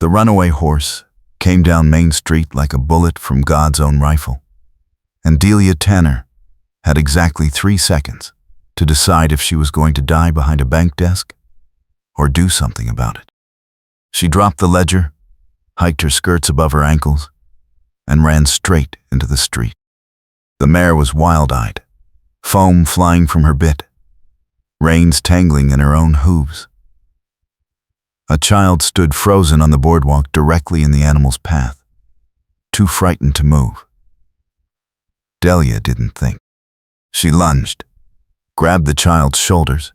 The runaway horse came down Main Street like a bullet from God's own rifle, and Delia Tanner had exactly 3 seconds to decide if she was going to die behind a bank desk or do something about it. She dropped the ledger, hiked her skirts above her ankles, and ran straight into the street. The mare was wild-eyed, foam flying from her bit, reins tangling in her own hooves. A child stood frozen on the boardwalk directly in the animal's path, too frightened to move. Delia didn't think. She lunged, grabbed the child's shoulders,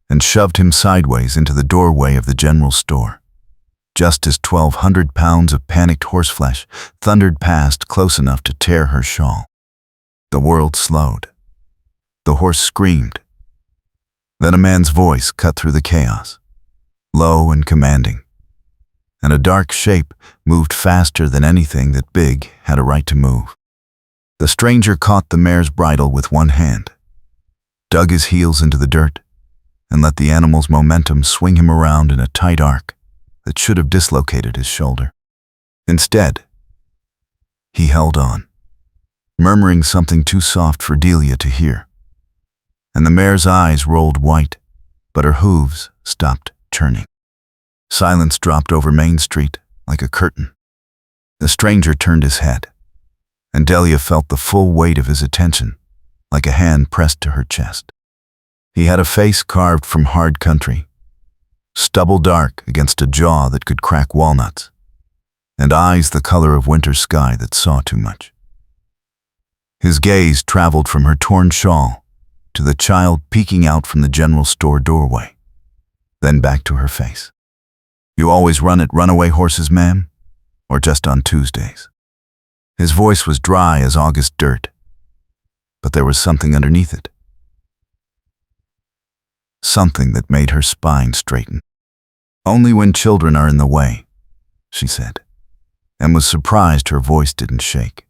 and shoved him sideways into the doorway of the general store, just as 1,200 pounds of panicked horseflesh thundered past close enough to tear her shawl. The world slowed. The horse screamed. Then a man's voice cut through the chaos, low and commanding, and a dark shape moved faster than anything that Big had a right to move. The stranger caught the mare's bridle with one hand, dug his heels into the dirt, and let the animal's momentum swing him around in a tight arc that should have dislocated his shoulder. Instead, he held on, murmuring something too soft for Delia to hear, and the mare's eyes rolled white, but her hooves stopped churning. Silence dropped over Main Street like a curtain. The stranger turned his head, and Delia felt the full weight of his attention, like a hand pressed to her chest. He had a face carved from hard country, stubble dark against a jaw that could crack walnuts, and eyes the color of winter sky that saw too much. His gaze traveled from her torn shawl to the child peeking out from the general store doorway, then back to her face. "You always run at runaway horses, ma'am? Or just on Tuesdays?" His voice was dry as August dirt, but there was something underneath it. Something that made her spine straighten. "Only when children are in the way," she said, and was surprised her voice didn't shake.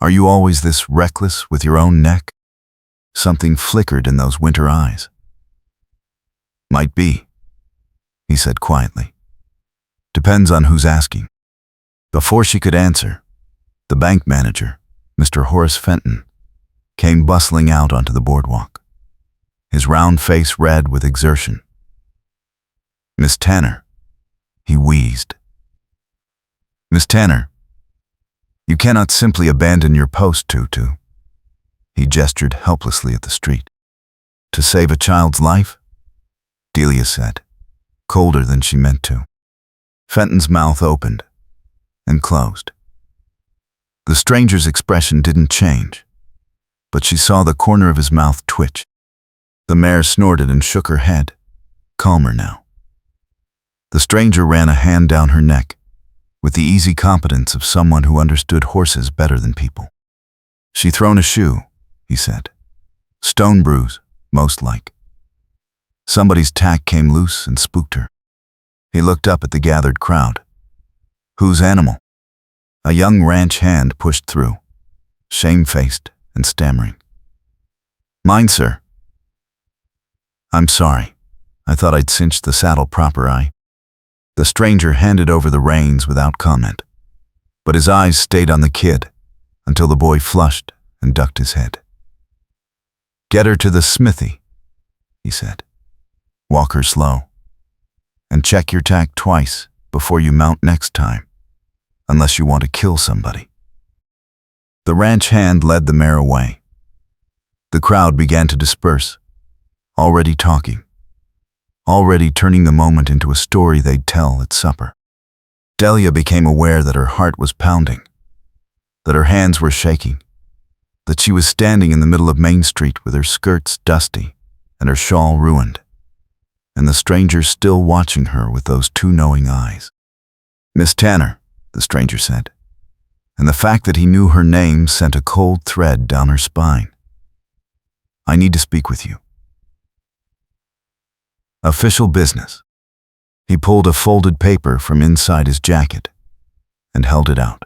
"Are you always this reckless with your own neck?" Something flickered in those winter eyes. "Might be," he said quietly. "Depends on who's asking." Before she could answer, the bank manager, Mr. Horace Fenton, came bustling out onto the boardwalk, his round face red with exertion. "Miss Tanner," he wheezed. "Miss Tanner, you cannot simply abandon your post to." He gestured helplessly at the street. "To save a child's life?" Delia said, colder than she meant to. Fenton's mouth opened and closed. The stranger's expression didn't change, but she saw the corner of his mouth twitch. The mare snorted and shook her head, calmer now. The stranger ran a hand down her neck with the easy competence of someone who understood horses better than people. "She thrown a shoe," he said. "Stone bruise, most like. Somebody's tack came loose and spooked her." He looked up at the gathered crowd. "Whose animal?" A young ranch hand pushed through, shamefaced and stammering. "Mine, sir." "I'm sorry. I thought I'd cinched the saddle proper, The stranger handed over the reins without comment, but his eyes stayed on the kid until the boy flushed and ducked his head. "Get her to the smithy," he said. "Walk her slow, and check your tack twice before you mount next time, unless you want to kill somebody." The ranch hand led the mare away. The crowd began to disperse, already talking, already turning the moment into a story they'd tell at supper. Delia became aware that her heart was pounding, that her hands were shaking, that she was standing in the middle of Main Street with her skirts dusty and her shawl ruined, and the stranger still watching her with those two knowing eyes. "Miss Tanner," the stranger said, and the fact that he knew her name sent a cold thread down her spine. "I need to speak with you." "Official business." He pulled a folded paper from inside his jacket and held it out.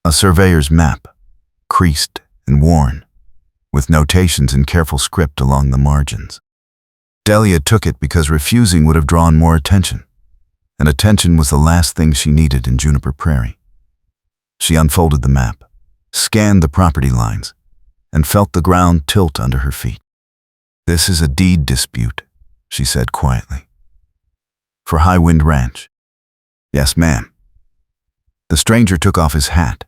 A surveyor's map, creased and worn, with notations in careful script along the margins. Delia took it because refusing would have drawn more attention, and attention was the last thing she needed in Juniper Prairie. She unfolded the map, scanned the property lines, and felt the ground tilt under her feet. "This is a deed dispute," she said quietly. "For High Wind Ranch." "Yes, ma'am." The stranger took off his hat,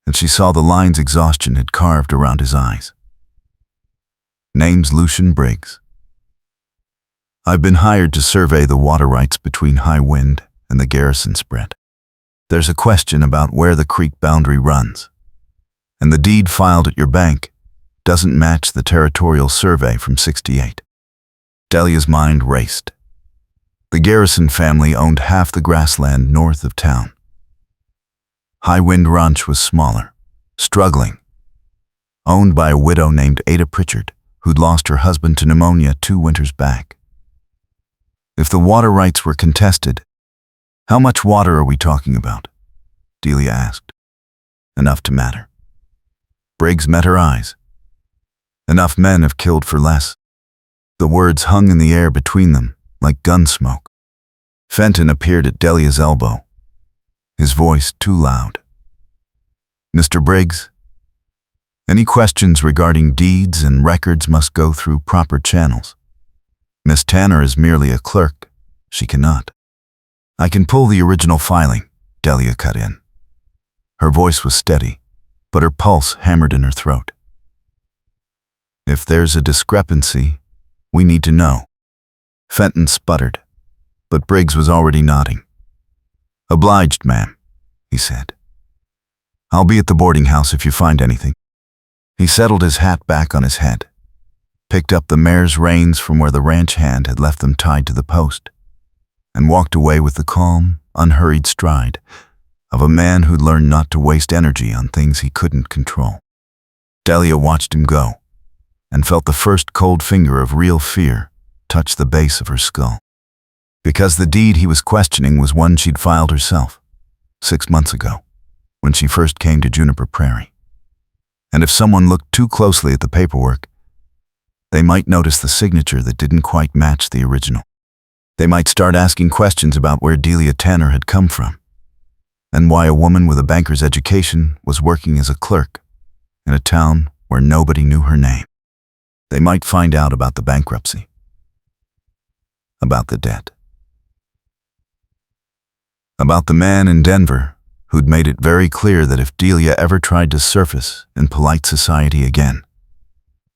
and she saw the lines exhaustion had carved around his eyes. "Name's Lucian Briggs. I've been hired to survey the water rights between High Wind and the Garrison spread. There's a question about where the creek boundary runs, and the deed filed at your bank doesn't match the territorial survey from '68. Delia's mind raced. The Garrison family owned half the grassland north of town. High Wind Ranch was smaller, struggling, owned by a widow named Ada Pritchard, who'd lost her husband to pneumonia 2 winters back. If the water rights were contested, "How much water are we talking about?" Delia asked. "Enough to matter." Briggs met her eyes. "Enough men have killed for less." The words hung in the air between them, like gun smoke. Fenton appeared at Delia's elbow, his voice too loud. "Mr. Briggs, any questions regarding deeds and records must go through proper channels. Miss Tanner is merely a clerk. She cannot." "I can pull the original filing," Delia cut in. Her voice was steady, but her pulse hammered in her throat. "If there's a discrepancy, we need to know." Fenton sputtered, but Briggs was already nodding. "Obliged, ma'am," he said. "I'll be at the boarding house if you find anything." He settled his hat back on his head, picked up the mare's reins from where the ranch hand had left them tied to the post, and walked away with the calm, unhurried stride of a man who'd learned not to waste energy on things he couldn't control. Delia watched him go, and felt the first cold finger of real fear touch the base of her skull. Because the deed he was questioning was one she'd filed herself, 6 months ago, when she first came to Juniper Prairie. And if someone looked too closely at the paperwork, they might notice the signature that didn't quite match the original. They might start asking questions about where Delia Tanner had come from, and why a woman with a banker's education was working as a clerk in a town where nobody knew her name. They might find out about the bankruptcy, about the debt, about the man in Denver who'd made it very clear that if Delia ever tried to surface in polite society again,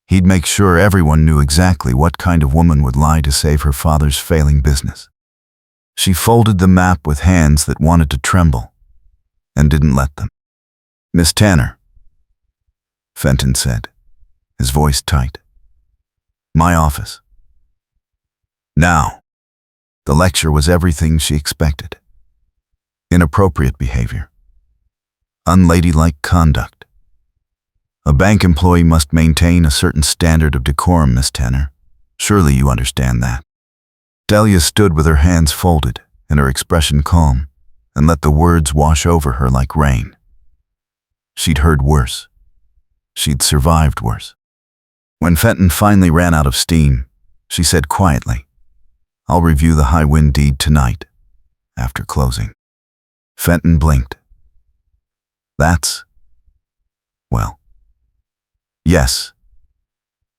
he'd make sure everyone knew exactly what kind of woman would lie to save her father's failing business. She folded the map with hands that wanted to tremble and didn't let them. "Miss Tanner," Fenton said, his voice tight. "My office." Now, the lecture was everything she expected. Inappropriate behavior, unladylike conduct. "A bank employee must maintain a certain standard of decorum, Miss Tanner. Surely you understand that." Delia stood with her hands folded and her expression calm, and let the words wash over her like rain. She'd heard worse. She'd survived worse. When Fenton finally ran out of steam, she said quietly, "I'll review the High Wind deed tonight, after closing." Fenton blinked. "That's, well, yes.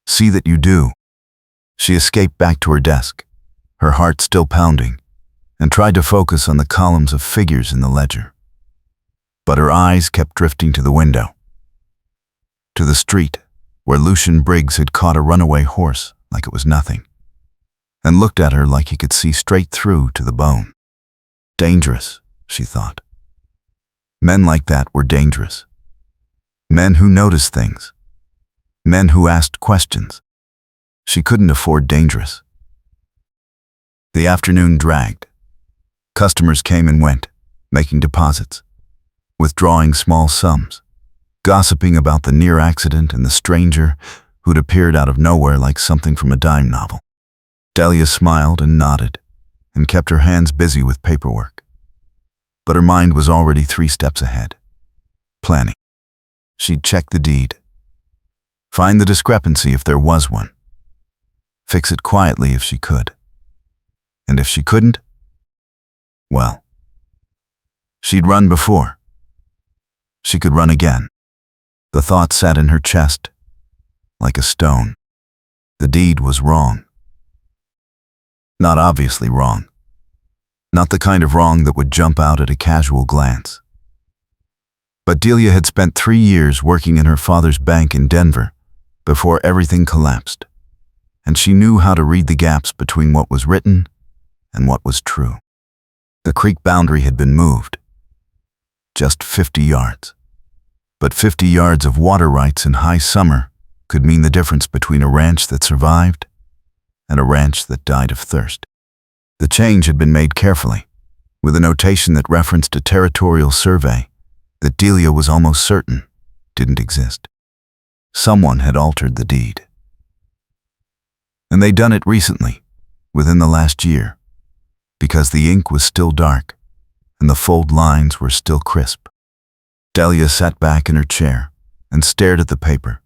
See that you do." She escaped back to her desk, her heart still pounding, and tried to focus on the columns of figures in the ledger. But her eyes kept drifting to the window, to the street where Lucian Briggs had caught a runaway horse like it was nothing, and looked at her like he could see straight through to the bone. Dangerous, she thought. Men like that were dangerous. Men who noticed things. Men who asked questions. She couldn't afford dangerous. The afternoon dragged. Customers came and went, making deposits, withdrawing small sums, gossiping about the near accident and the stranger who'd appeared out of nowhere like something from a dime novel. Delia smiled and nodded and kept her hands busy with paperwork. But her mind was already 3 steps ahead, planning. She'd check the deed, find the discrepancy if there was one, fix it quietly if she could. And if she couldn't, Well, she'd run before. She could run again. The thought sat in her chest like a stone. The deed was wrong. Not obviously wrong. Not the kind of wrong that would jump out at a casual glance. But Delia had spent 3 years working in her father's bank in Denver before everything collapsed, and she knew how to read the gaps between what was written and what was true. The creek boundary had been moved. Just 50 yards. But 50 yards of water rights in high summer could mean the difference between a ranch that survived and a ranch that died of thirst. The change had been made carefully, with a notation that referenced a territorial survey that Delia was almost certain didn't exist. Someone had altered the deed. And they'd done it recently, within the last year, because the ink was still dark and the fold lines were still crisp. Delia sat back in her chair and stared at the paper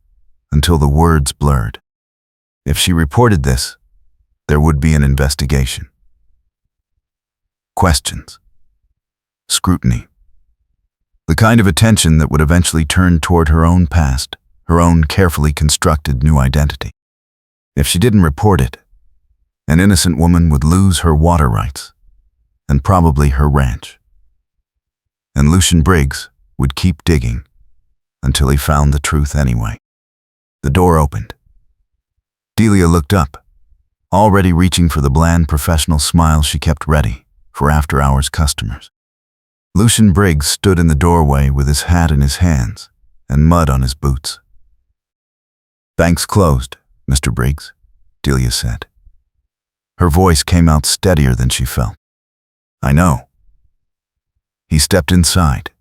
until the words blurred. If she reported this, there would be an investigation. Questions. Scrutiny. The kind of attention that would eventually turn toward her own past, her own carefully constructed new identity. If she didn't report it, an innocent woman would lose her water rights, and probably her ranch. And Lucian Briggs would keep digging until he found the truth anyway. The door opened. Delia looked up, already reaching for the bland professional smile she kept ready for after-hours customers. Lucian Briggs stood in the doorway with his hat in his hands and mud on his boots. "Bank's closed, Mr. Briggs," Delia said. Her voice came out steadier than she felt. "I know." He stepped inside,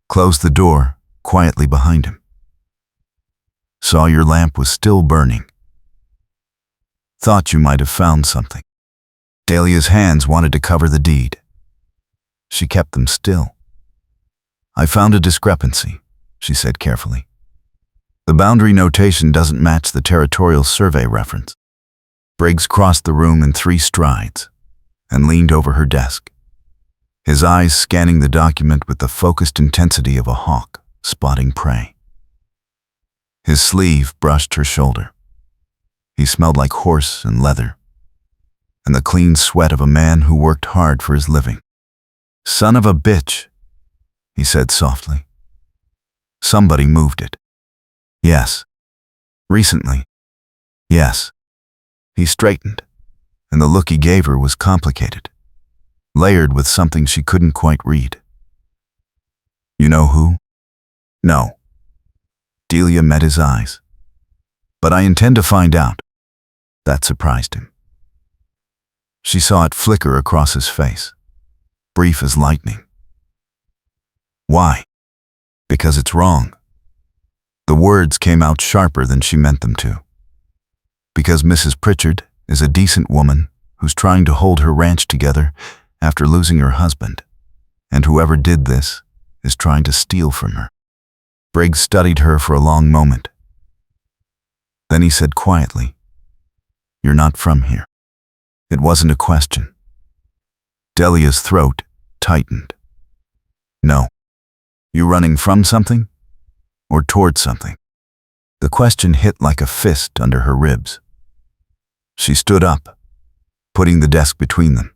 closed the door quietly behind him. "Saw your lamp was still burning. Thought you might have found something." Delia's hands wanted to cover the deed. She kept them still. "I found a discrepancy," she said carefully. "The boundary notation doesn't match the territorial survey reference." Briggs crossed the room in 3 strides and leaned over her desk, his eyes scanning the document with the focused intensity of a hawk spotting prey. His sleeve brushed her shoulder. He smelled like horse and leather, and the clean sweat of a man who worked hard for his living. "Son of a bitch," he said softly. "Somebody moved it." "Yes." "Recently." "Yes." He straightened, and the look he gave her was complicated, layered with something she couldn't quite read. "You know who?" "No." Delia met his eyes. "But I intend to find out." That surprised him. She saw it flicker across his face, brief as lightning. "Why?" "Because it's wrong." The words came out sharper than she meant them to. "Because Mrs. Pritchard is a decent woman who's trying to hold her ranch together after losing her husband, and whoever did this is trying to steal from her." Briggs studied her for a long moment. Then he said quietly, "You're not from here." It wasn't a question. Delia's throat tightened. "No." "You running from something? Or toward something?" The question hit like a fist under her ribs. She stood up, putting the desk between them,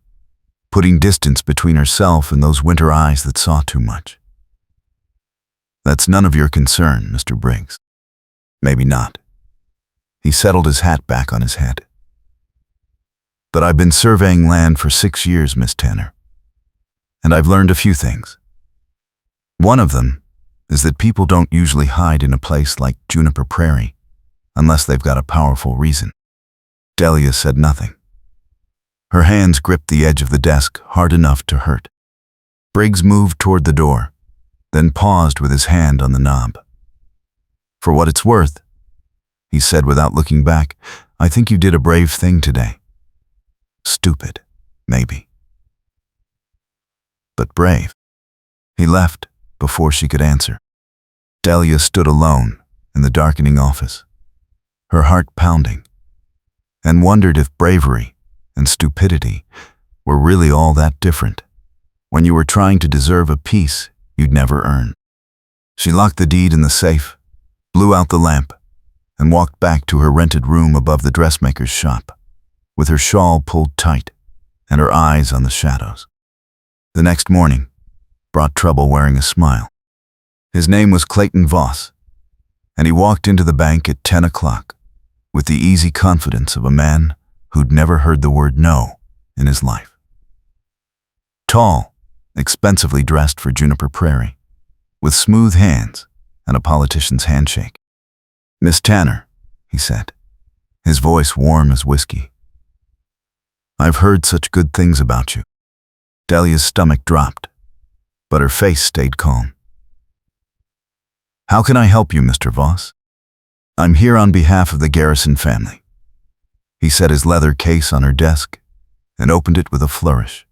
putting distance between herself and those winter eyes that saw too much. "That's none of your concern, Mr. Briggs." "Maybe not." He settled his hat back on his head. "But I've been surveying land for 6 years, Miss Tanner, and I've learned a few things. One of them is that people don't usually hide in a place like Juniper Prairie unless they've got a powerful reason." Delia said nothing. Her hands gripped the edge of the desk hard enough to hurt. Briggs moved toward the door, then paused with his hand on the knob. "For what it's worth," he said without looking back, "I think you did a brave thing today. Stupid, maybe. But brave." He left before she could answer. Delia stood alone in the darkening office, her heart pounding, and wondered if bravery and stupidity were really all that different when you were trying to deserve a peace you'd never earn. She locked the deed in the safe, blew out the lamp, and walked back to her rented room above the dressmaker's shop, with her shawl pulled tight and her eyes on the shadows. The next morning brought trouble wearing a smile. His name was Clayton Voss, and he walked into the bank at 10 o'clock with the easy confidence of a man who'd never heard the word no in his life. Tall, expensively dressed for Juniper Prairie, with smooth hands and a politician's handshake. "Miss Tanner," he said, his voice warm as whiskey. "I've heard such good things about you." Delia's stomach dropped, but her face stayed calm. "How can I help you, Mr. Voss?" "I'm here on behalf of the Garrison family." He set his leather case on her desk and opened it with a flourish.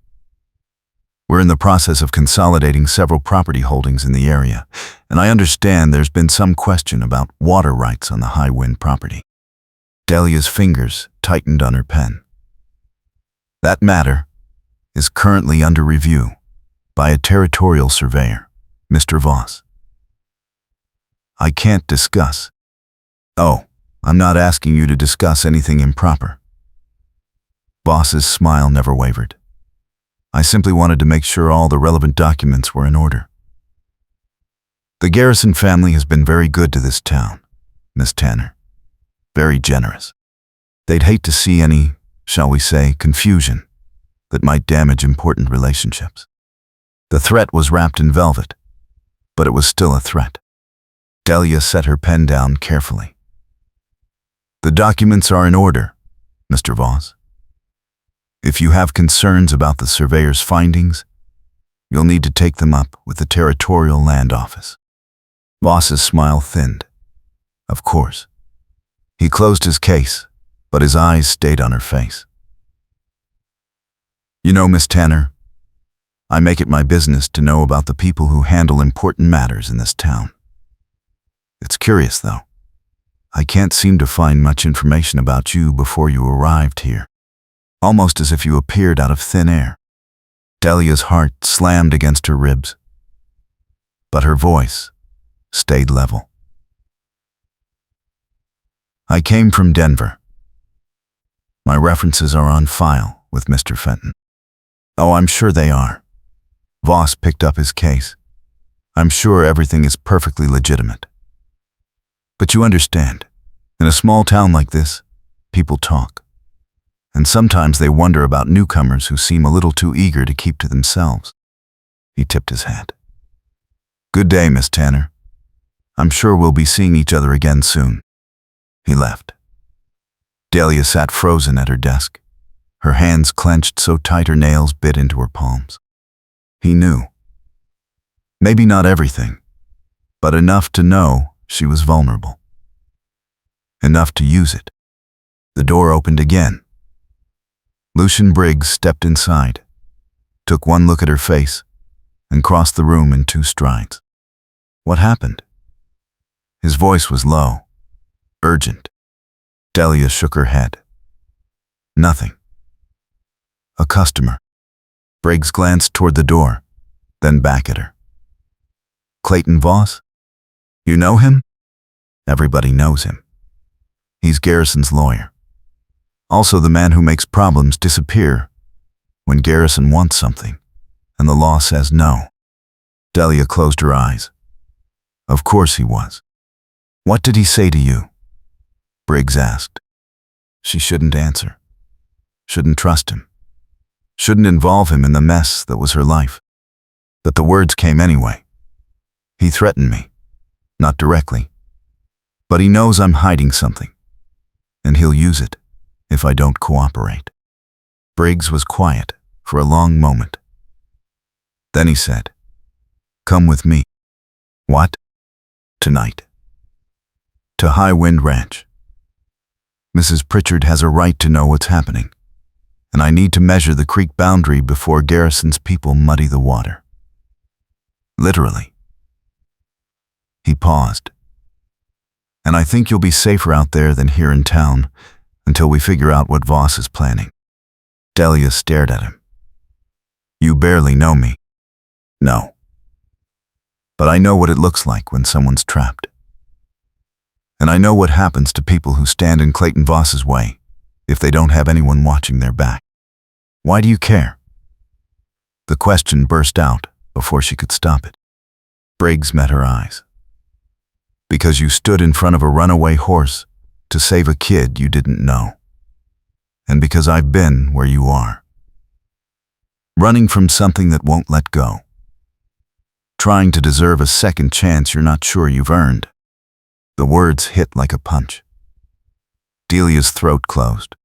"We're in the process of consolidating several property holdings in the area, and I understand there's been some question about water rights on the High Wind property." Delia's fingers tightened on her pen. "That matter is currently under review by a territorial surveyor, Mr. Voss. I can't discuss." "Oh, I'm not asking you to discuss anything improper." Voss's smile never wavered. "I simply wanted to make sure all the relevant documents were in order. The Garrison family has been very good to this town, Miss Tanner. Very generous. They'd hate to see any, shall we say, confusion that might damage important relationships." The threat was wrapped in velvet, but it was still a threat. Delia set her pen down carefully. "The documents are in order, Mr. Voss. If you have concerns about the surveyor's findings, you'll need to take them up with the Territorial Land Office." Voss's smile thinned. Of course. He closed his case, but his eyes stayed on her face. "You know, Miss Tanner, I make it my business to know about the people who handle important matters in this town. It's curious, though. I can't seem to find much information about you before you arrived here. Almost as if you appeared out of thin air." Delia's heart slammed against her ribs, but her voice stayed level. "I came from Denver. My references are on file with Mr. Fenton." "Oh, I'm sure they are." Voss picked up his case. "I'm sure everything is perfectly legitimate. But you understand, in a small town like this, people talk. And sometimes they wonder about newcomers who seem a little too eager to keep to themselves." He tipped his hat. "Good day, Miss Tanner. I'm sure we'll be seeing each other again soon." He left. Delia sat frozen at her desk, her hands clenched so tight her nails bit into her palms. He knew. Maybe not everything, but enough to know she was vulnerable. Enough to use it. The door opened again. Lucian Briggs stepped inside, took one look at her face, and crossed the room in 2 strides. "What happened?" His voice was low, urgent. Delia shook her head. "Nothing." "A customer." Briggs glanced toward the door, then back at her. "Clayton Voss? You know him?" "Everybody knows him. He's Garrison's lawyer. Also the man who makes problems disappear when Garrison wants something and the law says no." Delia closed her eyes. Of course he was. "What did he say to you?" Briggs asked. She shouldn't answer. Shouldn't trust him. Shouldn't involve him in the mess that was her life. But the words came anyway. "He threatened me. Not directly. But he knows I'm hiding something. And he'll use it if I don't cooperate." Briggs was quiet for a long moment. Then he said, "Come with me." "What?" "Tonight. To High Wind Ranch. Mrs. Pritchard has a right to know what's happening, and I need to measure the creek boundary before Garrison's people muddy the water. Literally." He paused. "And I think you'll be safer out there than here in town until we figure out what Voss is planning." Delia stared at him. "You barely know me." No. But I know what it looks like when someone's trapped. And I know what happens to people who stand in Clayton Voss's way if they don't have anyone watching their back. Why do you care? The question burst out before she could stop it. Briggs met her eyes. Because you stood in front of a runaway horse to save a kid you didn't know. And because I've been where you are. Running from something that won't let go. Trying to deserve a second chance you're not sure you've earned. The words hit like a punch. Delia's throat closed.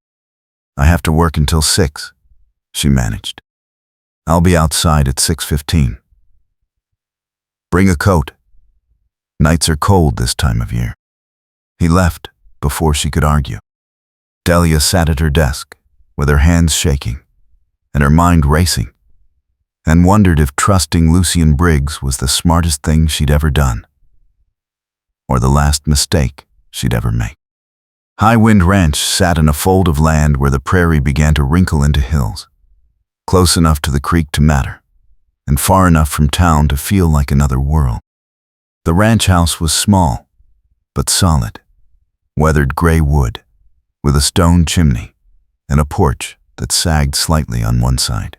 I have to work until 6, she managed. I'll be outside at 6:15. Bring a coat. Nights are cold this time of year. He left before she could argue. Delia sat at her desk, with her hands shaking, and her mind racing, and wondered if trusting Lucien Briggs was the smartest thing she'd ever done, or the last mistake she'd ever make. High Wind Ranch sat in a fold of land where the prairie began to wrinkle into hills, close enough to the creek to matter, and far enough from town to feel like another world. The ranch house was small, but solid, weathered gray wood, with a stone chimney and a porch that sagged slightly on one side.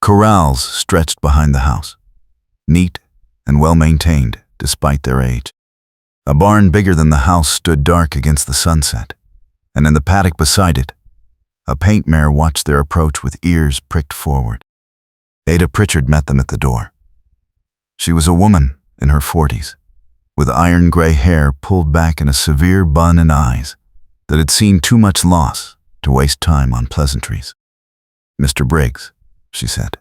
Corrals stretched behind the house, neat and well-maintained despite their age. A barn bigger than the house stood dark against the sunset, and in the paddock beside it, a paint mare watched their approach with ears pricked forward. Ada Pritchard met them at the door. She was a woman in her 40s, with iron gray hair pulled back in a severe bun and eyes that had seen too much loss to waste time on pleasantries. Mr. Briggs, she said.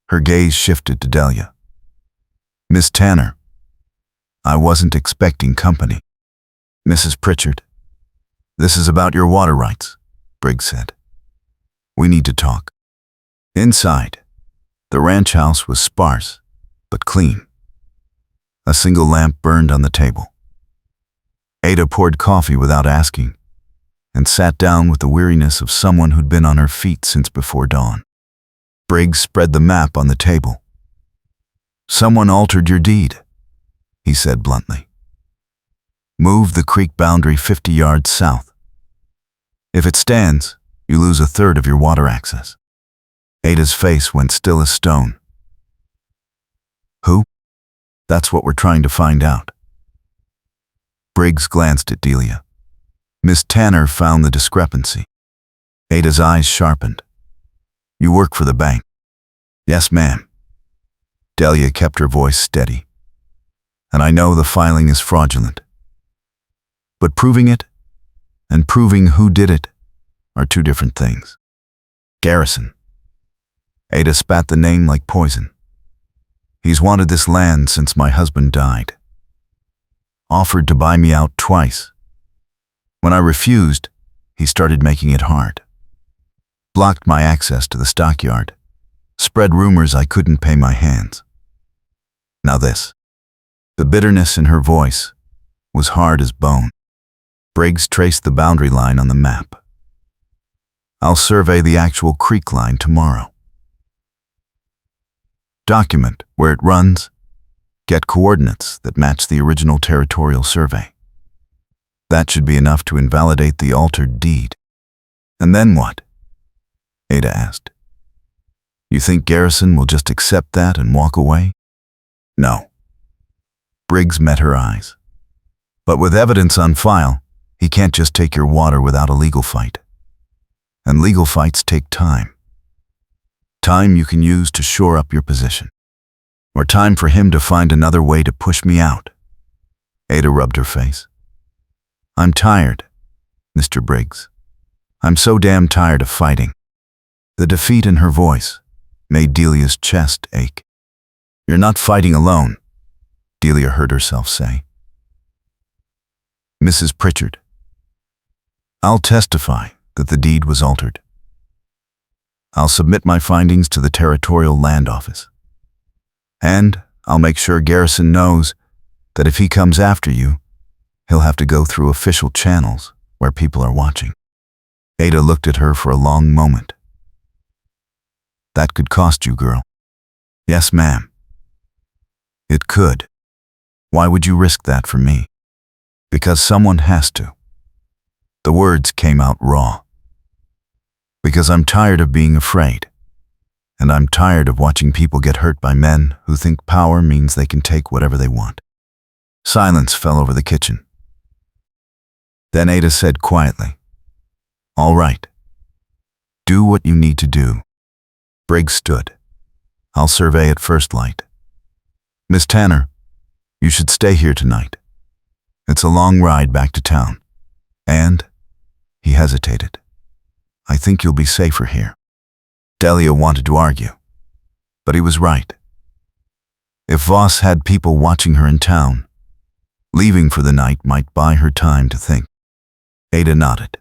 Her gaze shifted to Delia. Miss Tanner. I wasn't expecting company. Mrs. Pritchard. This is about your water rights, Briggs said. We need to talk. Inside, the ranch house was sparse, but clean. A single lamp burned on the table. Ada poured coffee without asking, and sat down with the weariness of someone who'd been on her feet since before dawn. Briggs spread the map on the table. Someone altered your deed, he said bluntly. Move the creek boundary 50 yards south. If it stands, you lose a third of your water access. Ada's face went still as stone. Who? That's what we're trying to find out. Briggs glanced at Delia. Miss Tanner found the discrepancy. Ada's eyes sharpened. You work for the bank. Yes, ma'am. Delia kept her voice steady. And I know the filing is fraudulent. But proving it and proving who did it are two different things. Garrison. Ada spat the name like poison. He's wanted this land since my husband died. Offered to buy me out twice. When I refused, he started making it hard. Blocked my access to the stockyard. Spread rumors I couldn't pay my hands. Now this. The bitterness in her voice was hard as bone. Briggs traced the boundary line on the map. I'll survey the actual creek line tomorrow. Document where it runs. Get coordinates that match the original territorial survey. That should be enough to invalidate the altered deed. And then what? Ada asked. You think Garrison will just accept that and walk away? No. Briggs met her eyes. But with evidence on file, he can't just take your water without a legal fight. And legal fights take time. Time you can use to shore up your position. Or time for him to find another way to push me out. Ada rubbed her face. I'm tired, Mr. Briggs. I'm so damn tired of fighting. The defeat in her voice made Delia's chest ache. You're not fighting alone, Delia heard herself say. Mrs. Pritchard. I'll testify that the deed was altered. I'll submit my findings to the Territorial Land Office. And I'll make sure Garrison knows that if he comes after you, he'll have to go through official channels where people are watching. Ada looked at her for a long moment. That could cost you, girl. Yes, ma'am. It could. Why would you risk that for me? Because someone has to. The words came out raw. Because I'm tired of being afraid. And I'm tired of watching people get hurt by men who think power means they can take whatever they want. Silence fell over the kitchen. Then Ada said quietly, "All right. Do what you need to do." Briggs stood. "I'll survey at first light. Miss Tanner, you should stay here tonight. It's a long ride back to town. And," he hesitated, "I think you'll be safer here." Delia wanted to argue, but he was right. If Voss had people watching her in town, leaving for the night might buy her time to think. Ada nodded.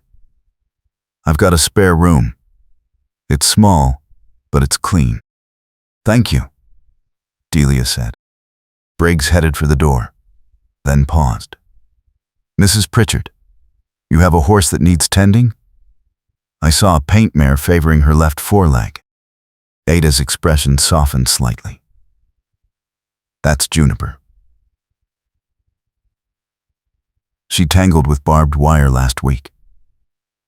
"I've got a spare room. It's small, but it's clean." "Thank you," Delia said. Briggs headed for the door, then paused. "Mrs. Pritchard, you have a horse that needs tending?" "I saw a paint mare favoring her left foreleg." Ada's expression softened slightly. "That's Juniper. She tangled with barbed wire last week.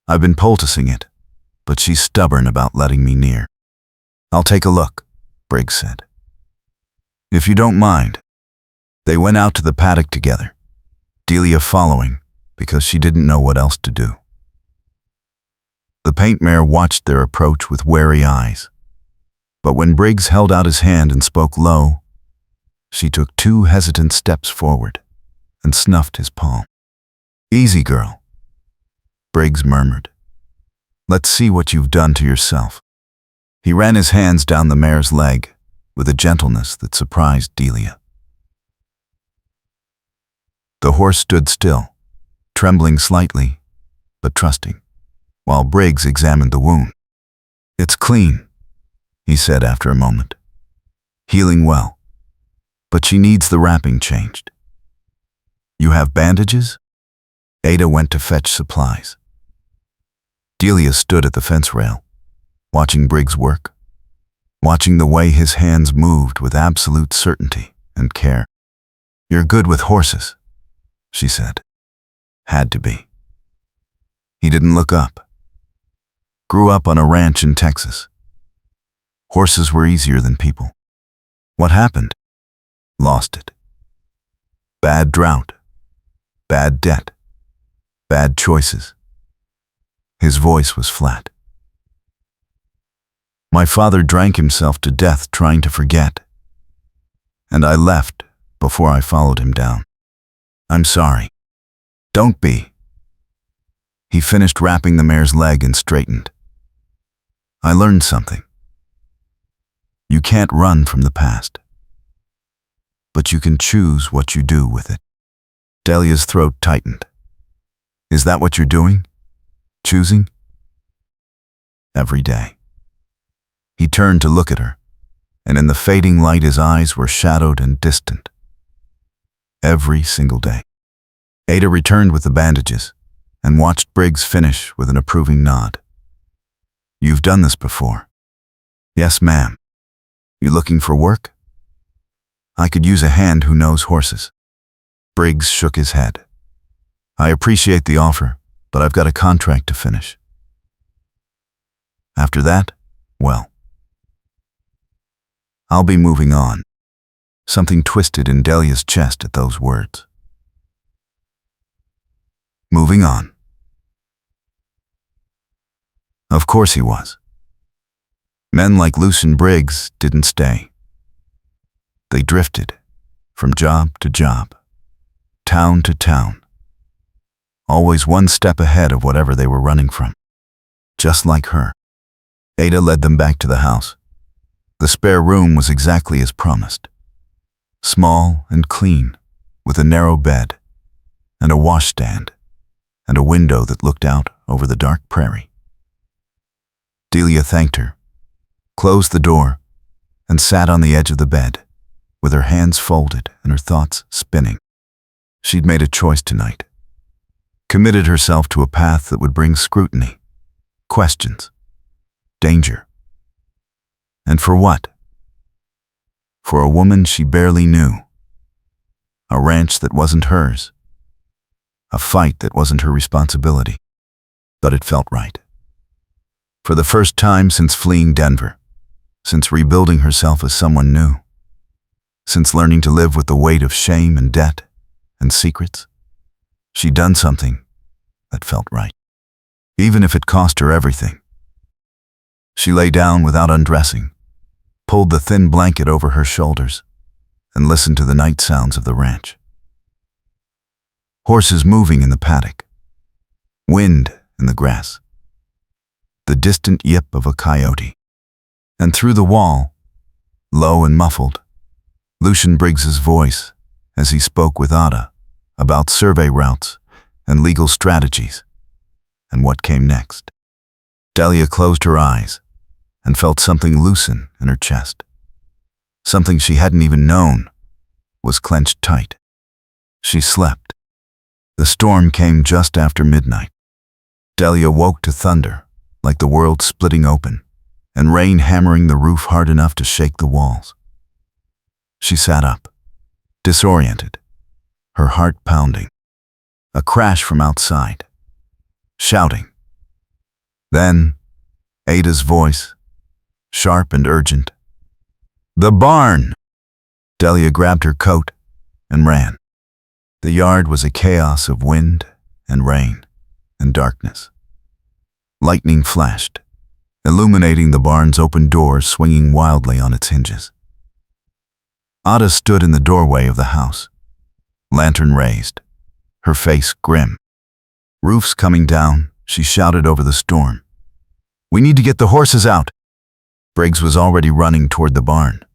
I've been poulticing it, but she's stubborn about letting me near." "I'll take a look," Briggs said. "If you don't mind." They went out to the paddock together, Delia following because she didn't know what else to do. The paint mare watched their approach with wary eyes, but when Briggs held out his hand and spoke low, she took 2 hesitant steps forward and snuffed his palm. "Easy, girl," Briggs murmured. "Let's see what you've done to yourself." He ran his hands down the mare's leg with a gentleness that surprised Delia. The horse stood still, trembling slightly, but trusting, while Briggs examined the wound. "It's clean," he said after a moment. "Healing well, but she needs the wrapping changed." "You have bandages?" Ada went to fetch supplies. Delia stood at the fence rail, watching Briggs work, watching the way his hands moved with absolute certainty and care. "You're good with horses," she said. "Had to be." He didn't look up. Grew up on a ranch in Texas. Horses were easier than people. "What happened?" "Lost it. Bad drought. Bad debt. Bad choices." His voice was flat. "My father drank himself to death trying to forget, and I left before I followed him down. I'm sorry." "Don't be." He finished wrapping the mare's leg and straightened. "I learned something. You can't run from the past, but you can choose what you do with it." Delia's throat tightened. "Is that what you're doing? Choosing?" "Every day." He turned to look at her, and in the fading light his eyes were shadowed and distant. "Every single day." Ada returned with the bandages and watched Briggs finish with an approving nod. "You've done this before?" "Yes, ma'am." "You looking for work?" "I could use a hand who knows horses." Briggs shook his head. "I appreciate the offer, but I've got a contract to finish. After that, well, I'll be moving on." Something twisted in Delia's chest at those words. Moving on. Of course he was. Men like Lucian Briggs didn't stay. They drifted from job to job, town to town, always one step ahead of whatever they were running from. Just like her. Ada led them back to the house. The spare room was exactly as promised. Small and clean, with a narrow bed, and a washstand, and a window that looked out over the dark prairie. Delia thanked her, closed the door, and sat on the edge of the bed, with her hands folded and her thoughts spinning. She'd made a choice tonight. Committed herself to a path that would bring scrutiny, questions, danger. And for what? for a woman she barely knew. A ranch that wasn't hers. A fight that wasn't her responsibility. But it felt right. For the first time since fleeing Denver, since rebuilding herself as someone new, since learning to live with the weight of shame and debt and secrets, she'd done something that felt right, even if it cost her everything. She lay down without undressing, pulled the thin blanket over her shoulders, and listened to the night sounds of the ranch. Horses moving in the paddock, wind in the grass, the distant yip of a coyote. And through the wall, low and muffled, Lucian Briggs's voice as he spoke with Ada about survey routes and legal strategies and what came next. Delia closed her eyes and felt something loosen in her chest. Something she hadn't even known was clenched tight. She slept. The storm came just after midnight. Delia woke to thunder, like the world splitting open, and rain hammering the roof hard enough to shake the walls. She sat up, disoriented, her heart pounding. A crash from outside, shouting. Then, Ada's voice, sharp and urgent. "The barn!" Delia grabbed her coat and ran. The yard was a chaos of wind and rain and darkness. Lightning flashed, illuminating the barn's open door swinging wildly on its hinges. Ada stood in the doorway of the house, lantern raised, her face grim. "Roof's coming down," she shouted over the storm. "We need to get the horses out." Briggs was already running toward the barn.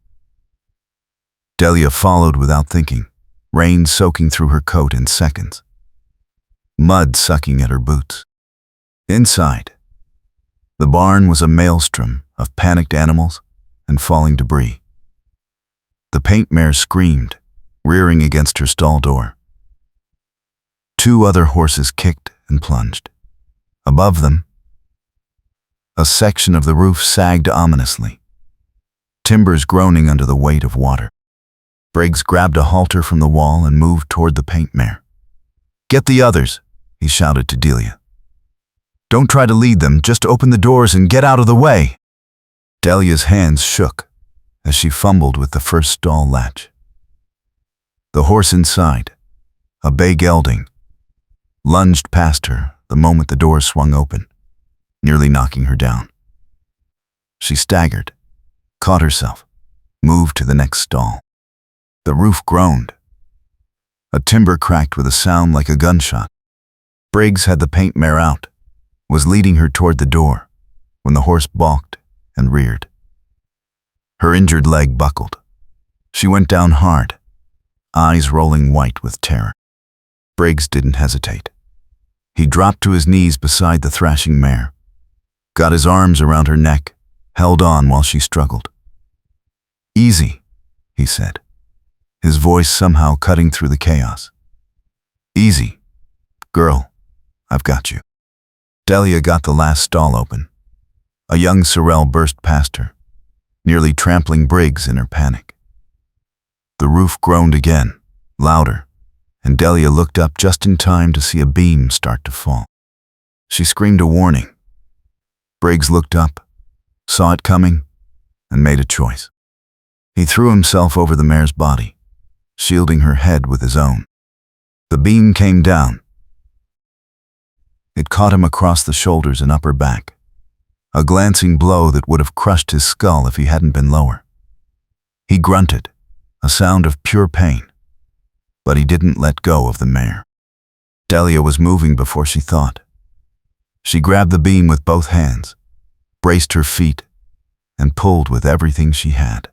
Delia followed without thinking, rain soaking through her coat in seconds, mud sucking at her boots. Inside, the barn was a maelstrom of panicked animals and falling debris. The paint mare screamed, rearing against her stall door. 2 other horses kicked and plunged. Above them, a section of the roof sagged ominously, timbers groaning under the weight of water. Briggs grabbed a halter from the wall and moved toward the paint mare. "Get the others," he shouted to Delia. "Don't try to lead them, just open the doors and get out of the way." Delia's hands shook as she fumbled with the first stall latch. The horse inside, a bay gelding, lunged past her the moment the door swung open, nearly knocking her down. She staggered, caught herself, moved to the next stall. The roof groaned. A timber cracked with a sound like a gunshot. Briggs had the paint mare out, was leading her toward the door, when the horse balked and reared. Her injured leg buckled. She went down hard, eyes rolling white with terror. Briggs didn't hesitate. He dropped to his knees beside the thrashing mare, got his arms around her neck, held on while she struggled. "Easy," he said, his voice somehow cutting through the chaos. "Easy. Girl, I've got you." Delia got the last stall open. A young sorrel burst past her, nearly trampling Briggs in her panic. The roof groaned again, louder, and Delia looked up just in time to see a beam start to fall. She screamed a warning. Briggs looked up, saw it coming, and made a choice. He threw himself over the mare's body, shielding her head with his own. The beam came down. It caught him across the shoulders and upper back, a glancing blow that would have crushed his skull if he hadn't been lower. He grunted, a sound of pure pain, but he didn't let go of the mare. Delia was moving before she thought. She grabbed the beam with both hands, braced her feet, and pulled with everything she had.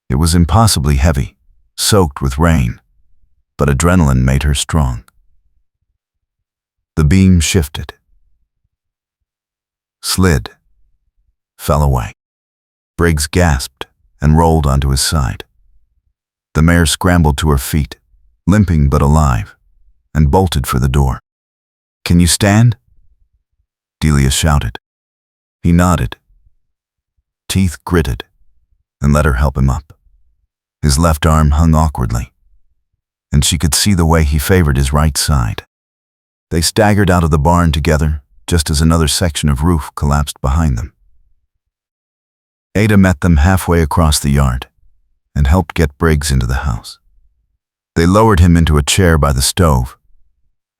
It was impossibly heavy, soaked with rain, but adrenaline made her strong. The beam shifted, slid, fell away. Briggs gasped and rolled onto his side. The mare scrambled to her feet, limping but alive, and bolted for the door. "Can you stand?" Delia shouted. He nodded, teeth gritted, and let her help him up. His left arm hung awkwardly, and she could see the way he favored his right side. They staggered out of the barn together, just as another section of roof collapsed behind them. Ada met them halfway across the yard and helped get Briggs into the house. They lowered him into a chair by the stove,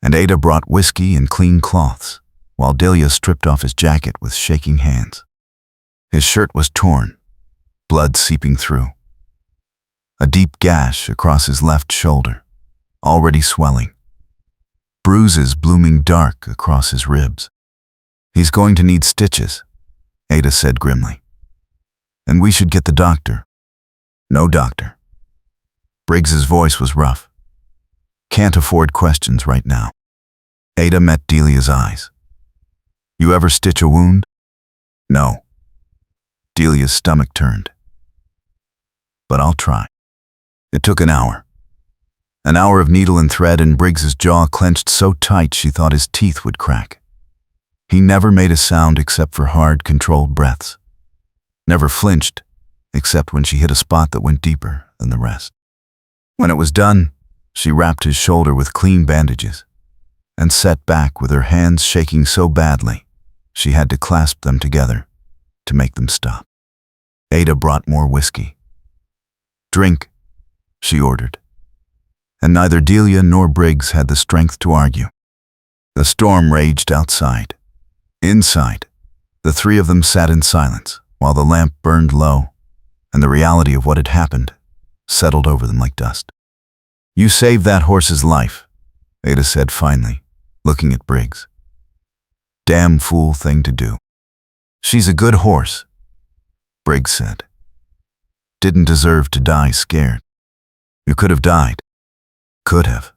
and Ada brought whiskey and clean cloths, while Delia stripped off his jacket with shaking hands. His shirt was torn, blood seeping through. A deep gash across his left shoulder, already swelling. Bruises blooming dark across his ribs. "He's going to need stitches," Ada said grimly. "And we should get the doctor." "No doctor." Briggs's voice was rough. "Can't afford questions right now." Ada met Delia's eyes. "You ever stitch a wound?" "No." Delia's stomach turned. "But I'll try." It took an hour. An hour of needle and thread, and Briggs's jaw clenched so tight she thought his teeth would crack. He never made a sound except for hard, controlled breaths. Never flinched, except when she hit a spot that went deeper than the rest. When it was done, she wrapped his shoulder with clean bandages and sat back with her hands shaking so badly she had to clasp them together to make them stop. Ada brought more whiskey. "Drink," she ordered, and neither Delia nor Briggs had the strength to argue. The storm raged outside. Inside, the three of them sat in silence while the lamp burned low and the reality of what had happened settled over them like dust. "You saved that horse's life," Ada said finally, looking at Briggs. "Damn fool thing to do." "She's a good horse," Briggs said. "Didn't deserve to die scared." "You could have died." "Could have."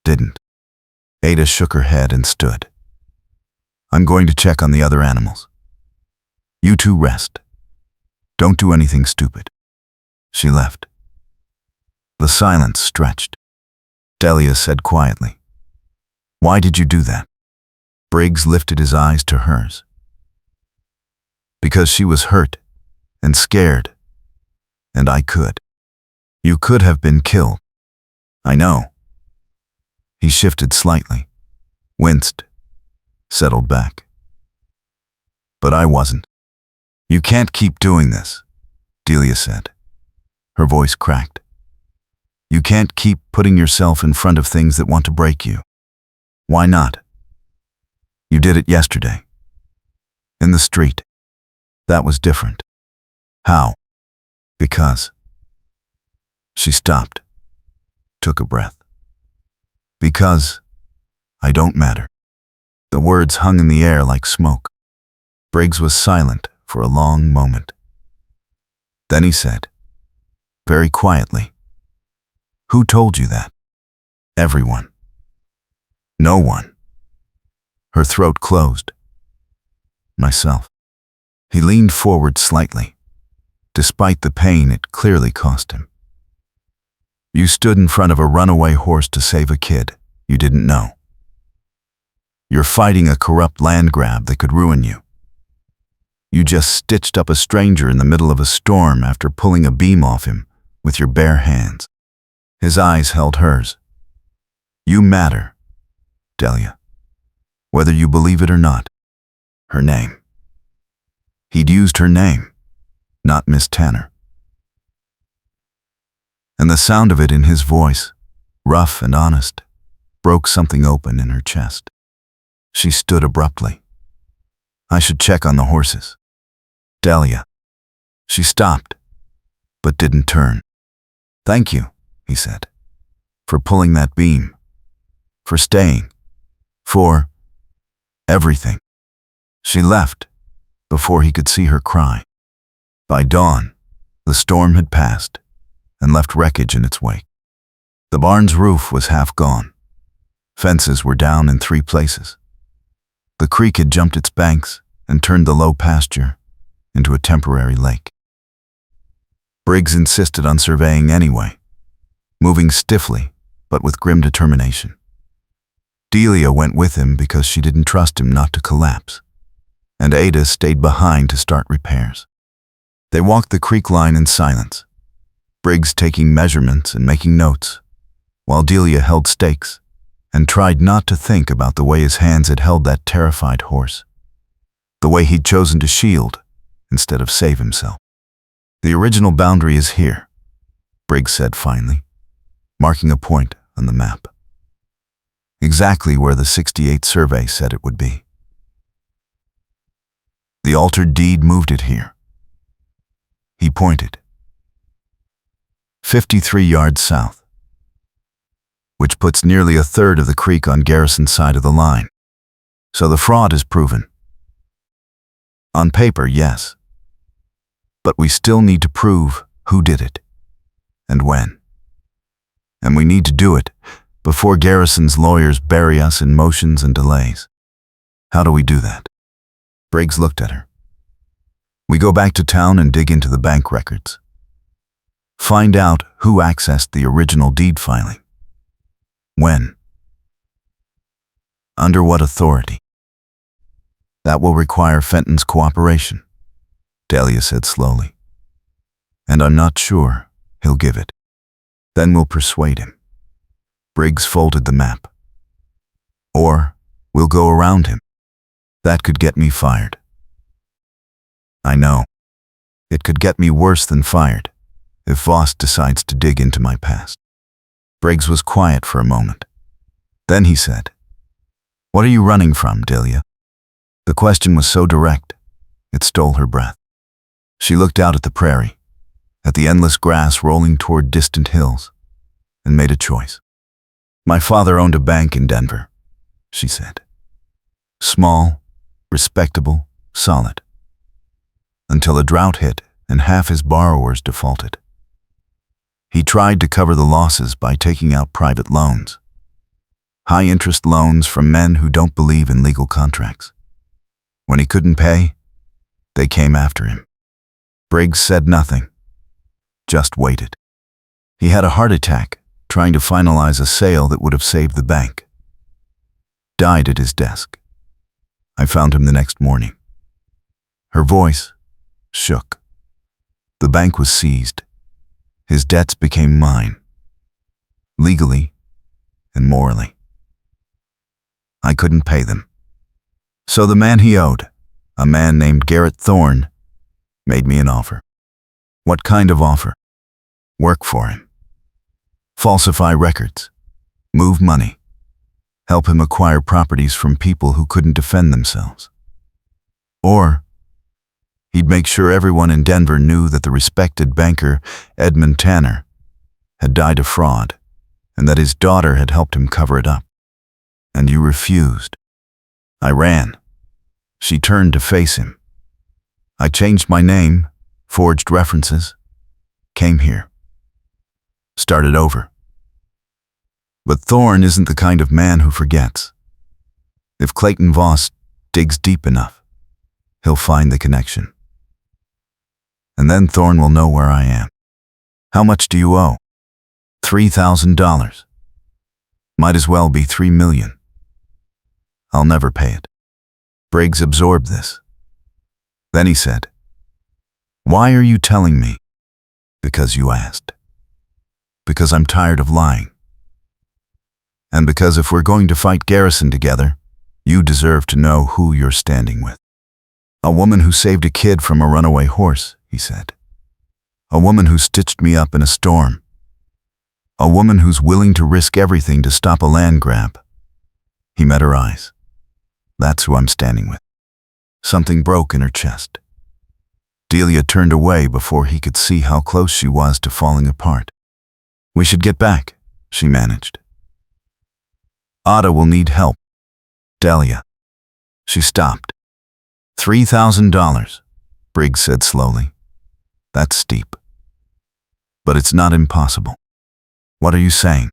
"Didn't." Ada shook her head and stood. "I'm going to check on the other animals. You two rest. Don't do anything stupid." She left. The silence stretched. Delia said quietly, "Why did you do that?" Briggs lifted his eyes to hers. "Because she was hurt and scared, and I could. You could have been killed." "I know." He shifted slightly, winced, settled back. "But I wasn't." "You can't keep doing this," Delia said. Her voice cracked. "You can't keep putting yourself in front of things that want to break you." "Why not?" "You did it yesterday. In the street. That was different." "How?" "Because." She stopped, took a breath. "Because I don't matter." The words hung in the air like smoke. Briggs was silent for a long moment. Then he said, very quietly, "Who told you that?" "Everyone." "No one." Her throat closed. "Myself." He leaned forward slightly, despite the pain it clearly cost him. "You stood in front of a runaway horse to save a kid you didn't know. You're fighting a corrupt land grab that could ruin you. You just stitched up a stranger in the middle of a storm after pulling a beam off him with your bare hands." His eyes held hers. "You matter, Delia. Whether you believe it or not." Her name. He'd used her name, not Miss Tanner. And the sound of it in his voice, rough and honest, broke something open in her chest. She stood abruptly. "I should check on the horses." "Delia." She stopped, but didn't turn. "Thank you," he said, "for pulling that beam, for staying, for everything." She left before he could see her cry. By dawn, the storm had passed and left wreckage in its wake. The barn's roof was half gone. Fences were down in 3 places. The creek had jumped its banks and turned the low pasture into a temporary lake. Briggs insisted on surveying anyway, moving stiffly but with grim determination. Delia went with him because she didn't trust him not to collapse, and Ada stayed behind to start repairs. They walked the creek line in silence, Briggs taking measurements and making notes, while Delia held stakes and tried not to think about the way his hands had held that terrified horse, the way he'd chosen to shield instead of save himself. The original boundary is here, Briggs said finally, marking a point on the map. Exactly where the '68 survey said it would be. The altered deed moved it here. He pointed. 53 yards south, which puts nearly a third of the creek on Garrison's side of the line. So the fraud is proven. On paper, yes. But we still need to prove who did it and when. And we need to do it before Garrison's lawyers bury us in motions and delays. How do we do that? Briggs looked at her. We go back to town and dig into the bank records. Find out who accessed the original deed filing. When? Under what authority? That will require Fenton's cooperation, Delia said slowly. And I'm not sure he'll give it. Then we'll persuade him. Briggs folded the map. Or we'll go around him. That could get me fired. I know. It could get me worse than fired if Voss decides to dig into my past. Briggs was quiet for a moment. Then he said, What are you running from, Delia? The question was so direct, it stole her breath. She looked out at the prairie, at the endless grass rolling toward distant hills, and made a choice. My father owned a bank in Denver, she said. Small, respectable, solid. Until a drought hit and half his borrowers defaulted. He tried to cover the losses by taking out private loans. High-interest loans from men who don't believe in legal contracts. When he couldn't pay, they came after him. Briggs said nothing, just waited. He had a heart attack trying to finalize a sale that would have saved the bank. Died at his desk. I found him the next morning. Her voice shook. The bank was seized. His debts became mine, legally and morally. I couldn't pay them. So the man he owed, a man named Garrett Thorne, made me an offer. What kind of offer? Work for him. Falsify records. Move money. Help him acquire properties from people who couldn't defend themselves. Or he'd make sure everyone in Denver knew that the respected banker, Edmund Tanner, had died of fraud, and that his daughter had helped him cover it up. And you refused. I ran. She turned to face him. I changed my name, forged references, came here. Started over. But Thorne isn't the kind of man who forgets. If Clayton Voss digs deep enough, he'll find the connection. And then Thorne will know where I am. How much do you owe? $3,000. Might as well be $3 million. I'll never pay it. Briggs absorbed this. Then he said, Why are you telling me? Because you asked. Because I'm tired of lying. And because if we're going to fight Garrison together, you deserve to know who you're standing with. A woman who saved a kid from a runaway horse, he said. A woman who stitched me up in a storm. A woman who's willing to risk everything to stop a land grab. He met her eyes. That's who I'm standing with. Something broke in her chest. Delia turned away before he could see how close she was to falling apart. We should get back, she managed. Ada will need help. Delia. She stopped. $3,000, Briggs said slowly. That's steep. But it's not impossible. What are you saying?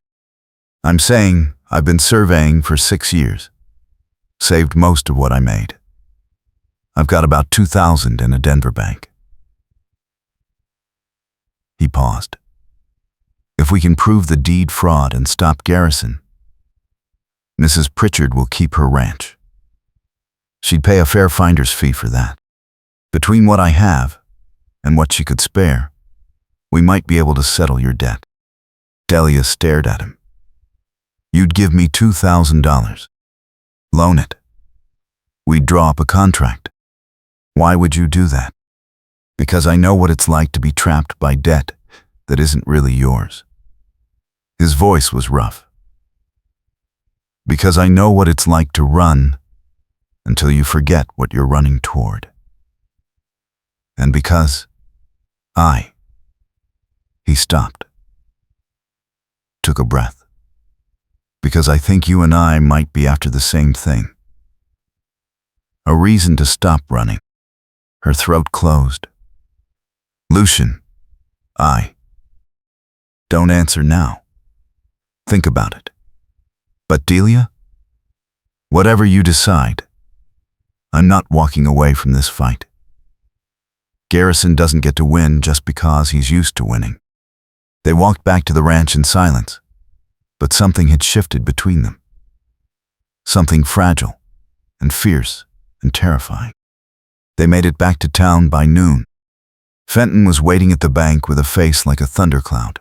I'm saying I've been surveying for 6 years. Saved most of what I made. I've got about $2,000 in a Denver bank. He paused. If we can prove the deed fraud and stop Garrison, Mrs. Pritchard will keep her ranch. She'd pay a fair finder's fee for that. Between what I have and what she could spare, we might be able to settle your debt. Delia stared at him. You'd give me $2,000. Loan it. We'd draw up a contract. Why would you do that? Because I know what it's like to be trapped by debt that isn't really yours. His voice was rough. Because I know what it's like to run until you forget what you're running toward. And because he stopped, took a breath. Because I think you and I might be after the same thing. A reason to stop running. Her throat closed. Lucian, don't answer now. Think about it. But Delia, whatever you decide, I'm not walking away from this fight. Garrison doesn't get to win just because he's used to winning. They walked back to the ranch in silence, but something had shifted between them. Something fragile and fierce and terrifying. They made it back to town by noon. Fenton was waiting at the bank with a face like a thundercloud.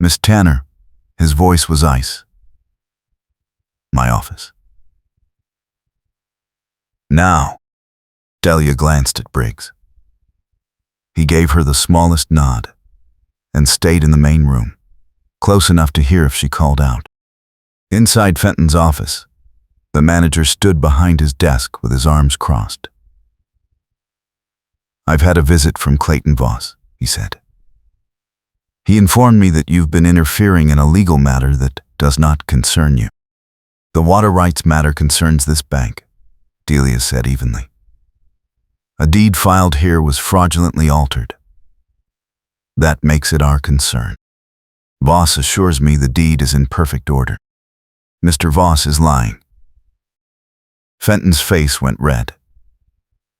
Miss Tanner, his voice was ice. My office. Now. Delia glanced at Briggs. He gave her the smallest nod and stayed in the main room, close enough to hear if she called out. Inside Fenton's office, the manager stood behind his desk with his arms crossed. I've had a visit from Clayton Voss, he said. He informed me that you've been interfering in a legal matter that does not concern you. The water rights matter concerns this bank, Delia said evenly. A deed filed here was fraudulently altered. That makes it our concern. Voss assures me the deed is in perfect order. Mr. Voss is lying. Fenton's face went red.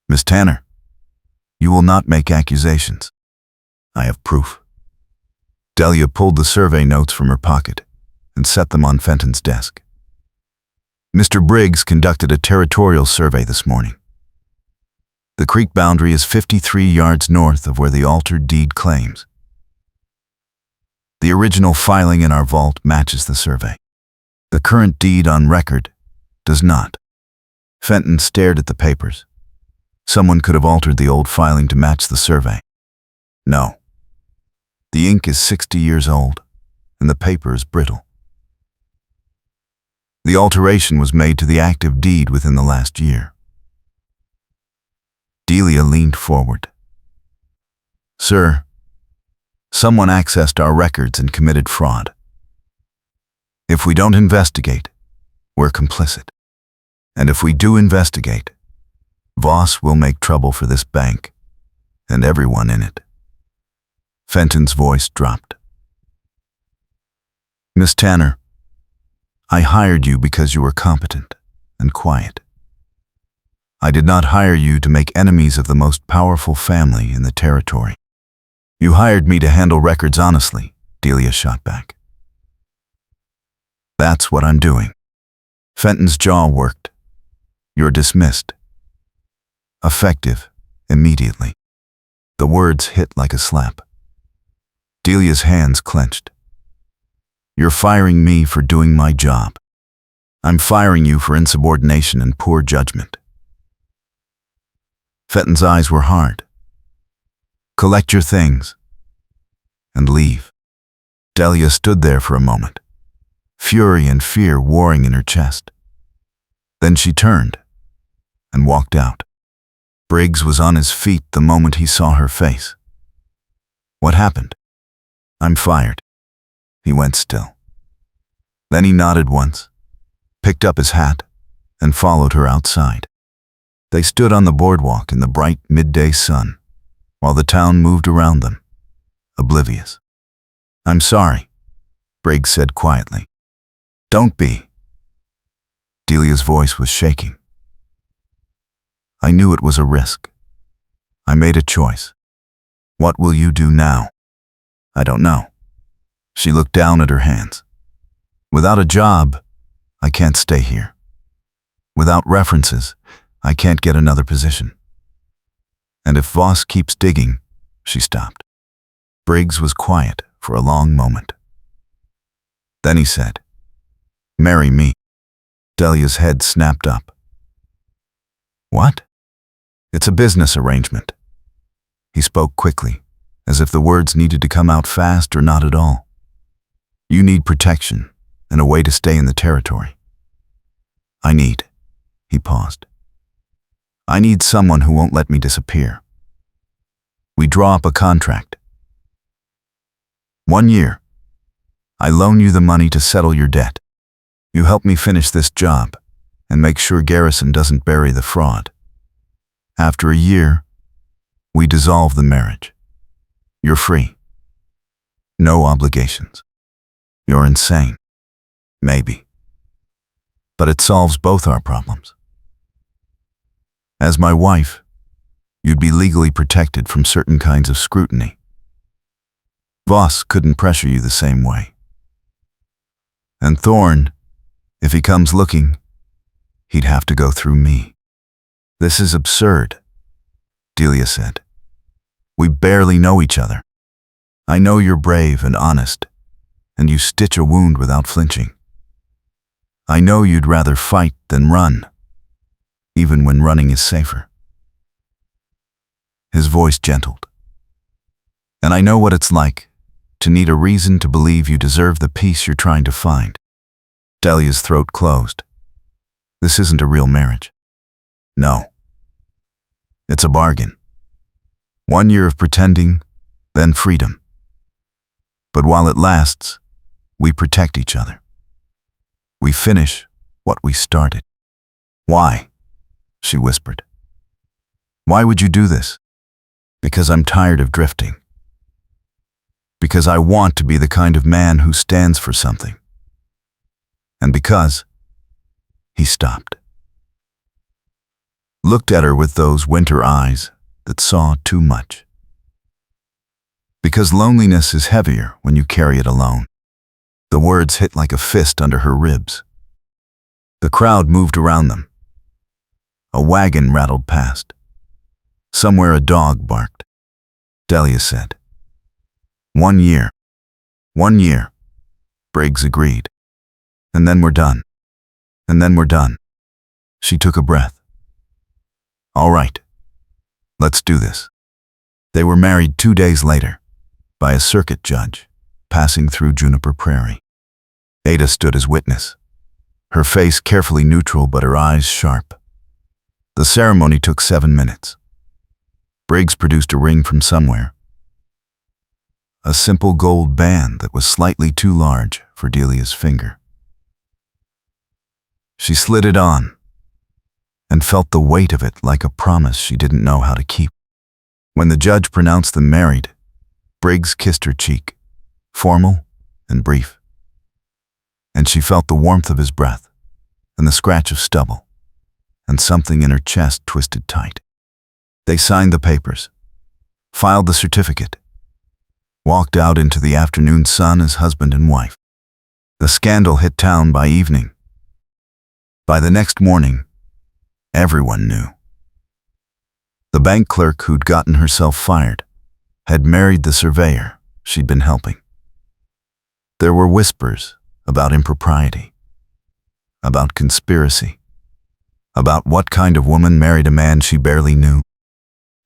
Miss Tanner, you will not make accusations. I have proof. Delia pulled the survey notes from her pocket and set them on Fenton's desk. Mr. Briggs conducted a territorial survey this morning. The creek boundary is 53 yards north of where the altered deed claims. The original filing in our vault matches the survey. The current deed on record does not. Fenton stared at the papers. Someone could have altered the old filing to match the survey. No. The ink is 60 years old, and the paper is brittle. The alteration was made to the active deed within the last year. Delia leaned forward. Sir, someone accessed our records and committed fraud. If we don't investigate, we're complicit. And if we do investigate, Voss will make trouble for this bank and everyone in it. Fenton's voice dropped. Miss Tanner, I hired you because you were competent and quiet. I did not hire you to make enemies of the most powerful family in the territory. You hired me to handle records honestly, Delia shot back. That's what I'm doing. Fenton's jaw worked. You're dismissed. Effective, immediately. The words hit like a slap. Delia's hands clenched. You're firing me for doing my job. I'm firing you for insubordination and poor judgment. Fenton's eyes were hard. Collect your things and leave. Delia stood there for a moment, fury and fear warring in her chest. Then she turned and walked out. Briggs was on his feet the moment he saw her face. What happened? I'm fired. He went still. Then he nodded once, picked up his hat, and followed her outside. They stood on the boardwalk in the bright midday sun, while the town moved around them, oblivious. I'm sorry, Briggs said quietly. Don't be. Delia's voice was shaking. I knew it was a risk. I made a choice. What will you do now? I don't know. She looked down at her hands. Without a job, I can't stay here. Without references, I can't get another position. And if Voss keeps digging, She stopped. Briggs was quiet for a long moment. Then he said, "Marry me." Delia's head snapped up. "What?" "It's a business arrangement." He spoke quickly, as if the words needed to come out fast or not at all. "You need protection and a way to stay in the territory. He paused. "I need someone who won't let me disappear. We draw up a contract. 1 year. I loan you the money to settle your debt. You help me finish this job and make sure Garrison doesn't bury the fraud. After a year, we dissolve the marriage. You're free. No obligations. You're insane. Maybe. But it solves both our problems. As my wife, you'd be legally protected from certain kinds of scrutiny. Voss couldn't pressure you the same way. And Thorne, if he comes looking, he'd have to go through me." "This is absurd," Delia said. "We barely know each other. I know you're brave and honest, and you stitch a wound without flinching. I know you'd rather fight than run, even when running is safer." His voice gentled. "And I know what it's like to need a reason to believe you deserve the peace you're trying to find." Delia's throat closed. "This isn't a real marriage." "No. It's a bargain. 1 year of pretending, then freedom. But while it lasts, we protect each other. We finish what we started." "Why?" she whispered. "Why would you do this?" "Because I'm tired of drifting. Because I want to be the kind of man who stands for something. And because..." He stopped. Looked at her with those winter eyes that saw too much. Because loneliness is heavier when you carry it alone. The words hit like a fist under her ribs. The crowd moved around them. A wagon rattled past. Somewhere a dog barked. Delia said, 1 year. 1 year. Briggs agreed. "And then we're done. And then we're done." She took a breath. "All right. Let's do this." They were married 2 days later, by a circuit judge, passing through Juniper Prairie. Ada stood as witness, her face carefully neutral but her eyes sharp. The ceremony took 7 minutes. Briggs produced a ring from somewhere. A simple gold band that was slightly too large for Delia's finger. She slid it on and felt the weight of it like a promise she didn't know how to keep. When the judge pronounced them married, Briggs kissed her cheek, formal and brief. And she felt the warmth of his breath and the scratch of stubble, and something in her chest twisted tight. They signed the papers, filed the certificate, walked out into the afternoon sun as husband and wife. The scandal hit town by evening. By the next morning, everyone knew. The bank clerk who'd gotten herself fired had married the surveyor she'd been helping. There were whispers about impropriety, about conspiracy, about what kind of woman married a man she barely knew.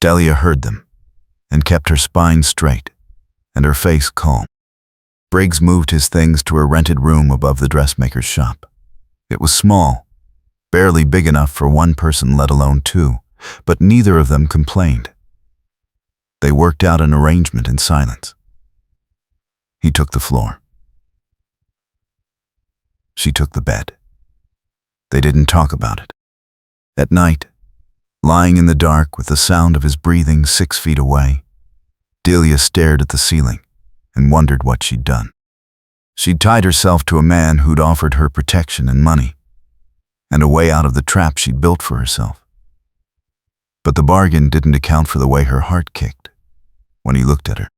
Delia heard them and kept her spine straight and her face calm. Briggs moved his things to a rented room above the dressmaker's shop. It was small, barely big enough for one person, let alone two, but neither of them complained. They worked out an arrangement in silence. He took the floor. She took the bed. They didn't talk about it. At night, lying in the dark with the sound of his breathing 6 feet away, Delia stared at the ceiling and wondered what she'd done. She'd tied herself to a man who'd offered her protection and money, and a way out of the trap she'd built for herself. But the bargain didn't account for the way her heart kicked when he looked at her.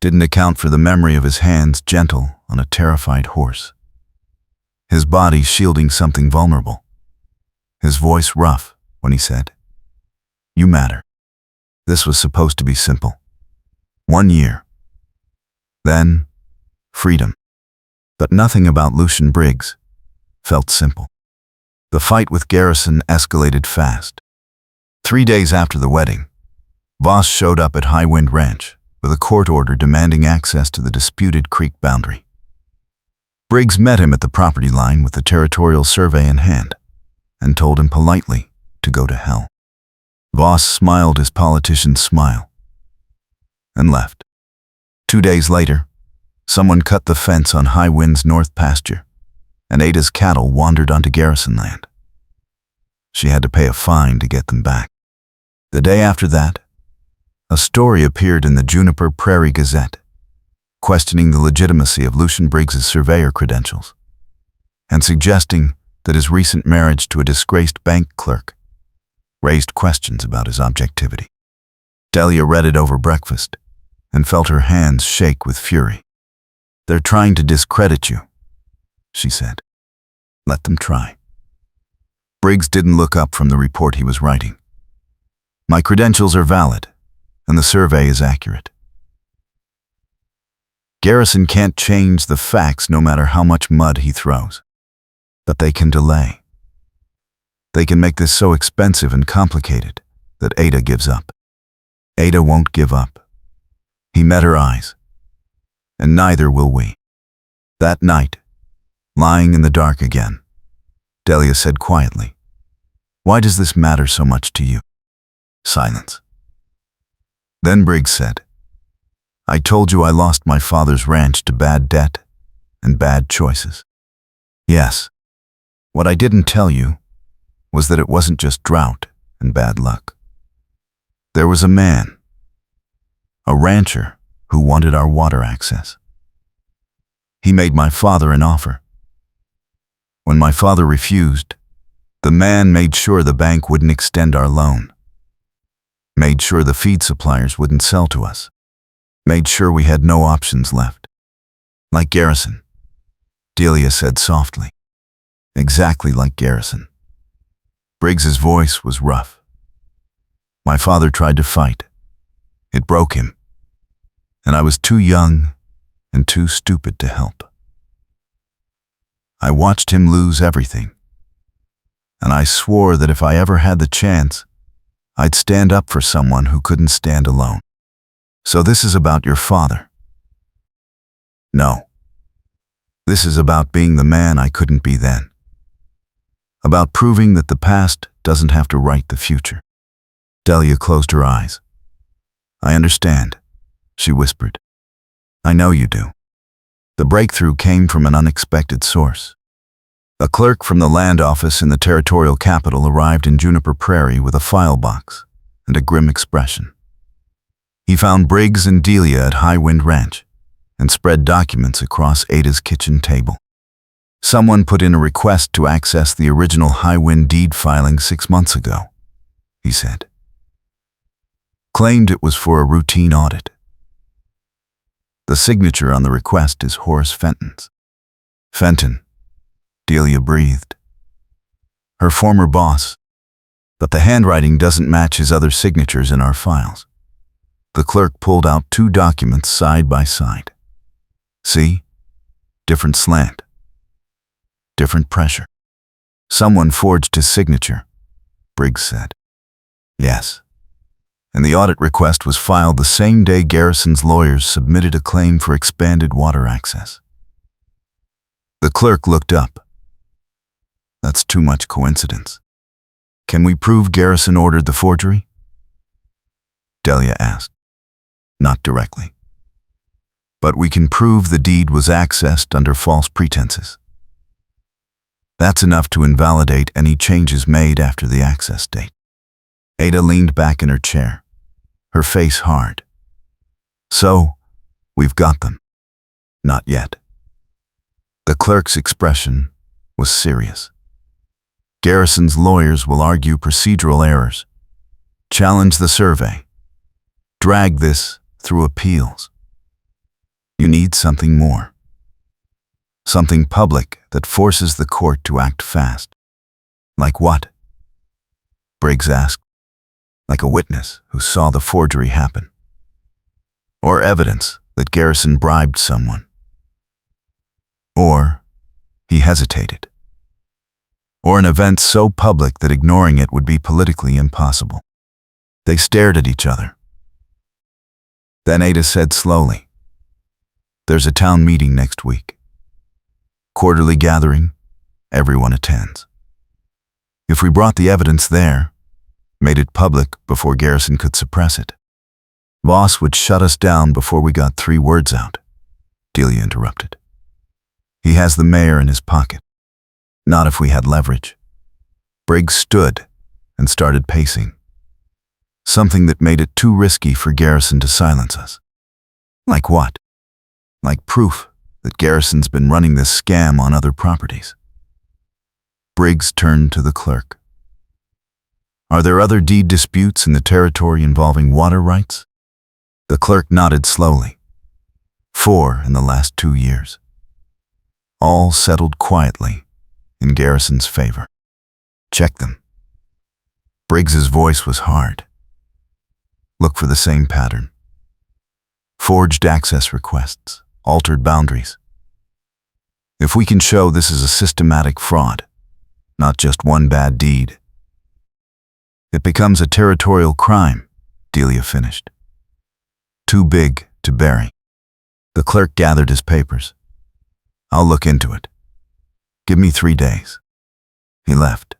Didn't account for the memory of his hands gentle on a terrified horse. His body shielding something vulnerable. His voice rough when he said, "You matter." This was supposed to be simple. 1 year. Then, freedom. But nothing about Lucian Briggs felt simple. The fight with Garrison escalated fast. 3 days after the wedding, Voss showed up at High Wind Ranch with a court order demanding access to the disputed creek boundary. Briggs met him at the property line with the territorial survey in hand and told him politely to go to hell. Voss smiled his politician's smile and left. 2 days later, someone cut the fence on High Wind's north pasture, and Ada's cattle wandered onto Garrison land. She had to pay a fine to get them back. The day after that, a story appeared in the Juniper Prairie Gazette, questioning the legitimacy of Lucian Briggs's surveyor credentials, and suggesting that his recent marriage to a disgraced bank clerk raised questions about his objectivity. Delia read it over breakfast and felt her hands shake with fury. "They're trying to discredit you," she said. "Let them try." Briggs didn't look up from the report he was writing. "My credentials are valid, and the survey is accurate. Garrison can't change the facts no matter how much mud he throws. But they can delay. They can make this so expensive and complicated that Ada gives up. Ada won't give up." He met her eyes, and neither will we. That night, lying in the dark again, Delia said quietly, "Why does this matter so much to you?" Silence. Then Briggs said, "I told you I lost my father's ranch to bad debt and bad choices." "Yes. What I didn't tell you was that it wasn't just drought and bad luck. There was a man, a rancher, who wanted our water access. He made my father an offer. When my father refused, the man made sure the bank wouldn't extend our loan, made sure the feed suppliers wouldn't sell to us, made sure we had no options left. Like Garrison," Delia said softly. "Exactly like Garrison." Briggs's voice was rough. "My father tried to fight. It broke him. And I was too young and too stupid to help. I watched him lose everything. And I swore that if I ever had the chance, I'd stand up for someone who couldn't stand alone. So this is about your father." "No. This is about being the man I couldn't be then. About proving that the past doesn't have to write the future." Delia closed her eyes. "I understand," she whispered. "I know you do." The breakthrough came from an unexpected source. A clerk from the land office in the territorial capital arrived in Juniper Prairie with a file box and a grim expression. He found Briggs and Delia at High Wind Ranch and spread documents across Ada's kitchen table. "Someone put in a request to access the original High Wind deed filing 6 months ago," he said. "Claimed it was for a routine audit. The signature on the request is Horace Fenton's." "Fenton," Delia breathed. "Her former boss. But the handwriting doesn't match his other signatures in our files." The clerk pulled out 2 documents side by side. "See? Different slant. Different pressure. Someone forged his signature," Briggs said. "Yes. And the audit request was filed the same day Garrison's lawyers submitted a claim for expanded water access." The clerk looked up. "That's too much coincidence. Can we prove Garrison ordered the forgery?" Delia asked. "Not directly. But we can prove the deed was accessed under false pretenses. That's enough to invalidate any changes made after the access date." Ada leaned back in her chair, her face hard. "So, we've got them." "Not yet." The clerk's expression was serious. "Garrison's lawyers will argue procedural errors, challenge the survey, drag this through appeals. You need something more. Something public that forces the court to act fast." "Like what?" Briggs asked. "Like a witness who saw the forgery happen. or evidence that Garrison bribed someone. Or he hesitated. Or an event so public that ignoring it would be politically impossible. They stared at each other. Then Ada said slowly, "There's a town meeting next week. Quarterly gathering, everyone attends. If we brought the evidence there, made it public before Garrison could suppress it, Voss would shut us down before we got 3 words out," Delia interrupted. "He has the mayor in his pocket. Not if we had leverage." Briggs stood and started pacing. Something that made it too risky for Garrison to silence us. Like what? Like proof that Garrison's been running this scam on other properties. Briggs turned to the clerk. "Are there other deed disputes in the territory involving water rights?" The clerk nodded slowly. 4 in the last 2 years. All settled quietly in Garrison's favor. "Check them." Briggs's voice was hard. "Look for the same pattern. Forged access requests, altered boundaries. If we can show this is a systematic fraud, not just one bad deed, it becomes a territorial crime," Delia finished. "Too big to bury." The clerk gathered his papers. "I'll look into it. Give me 3 days." He left.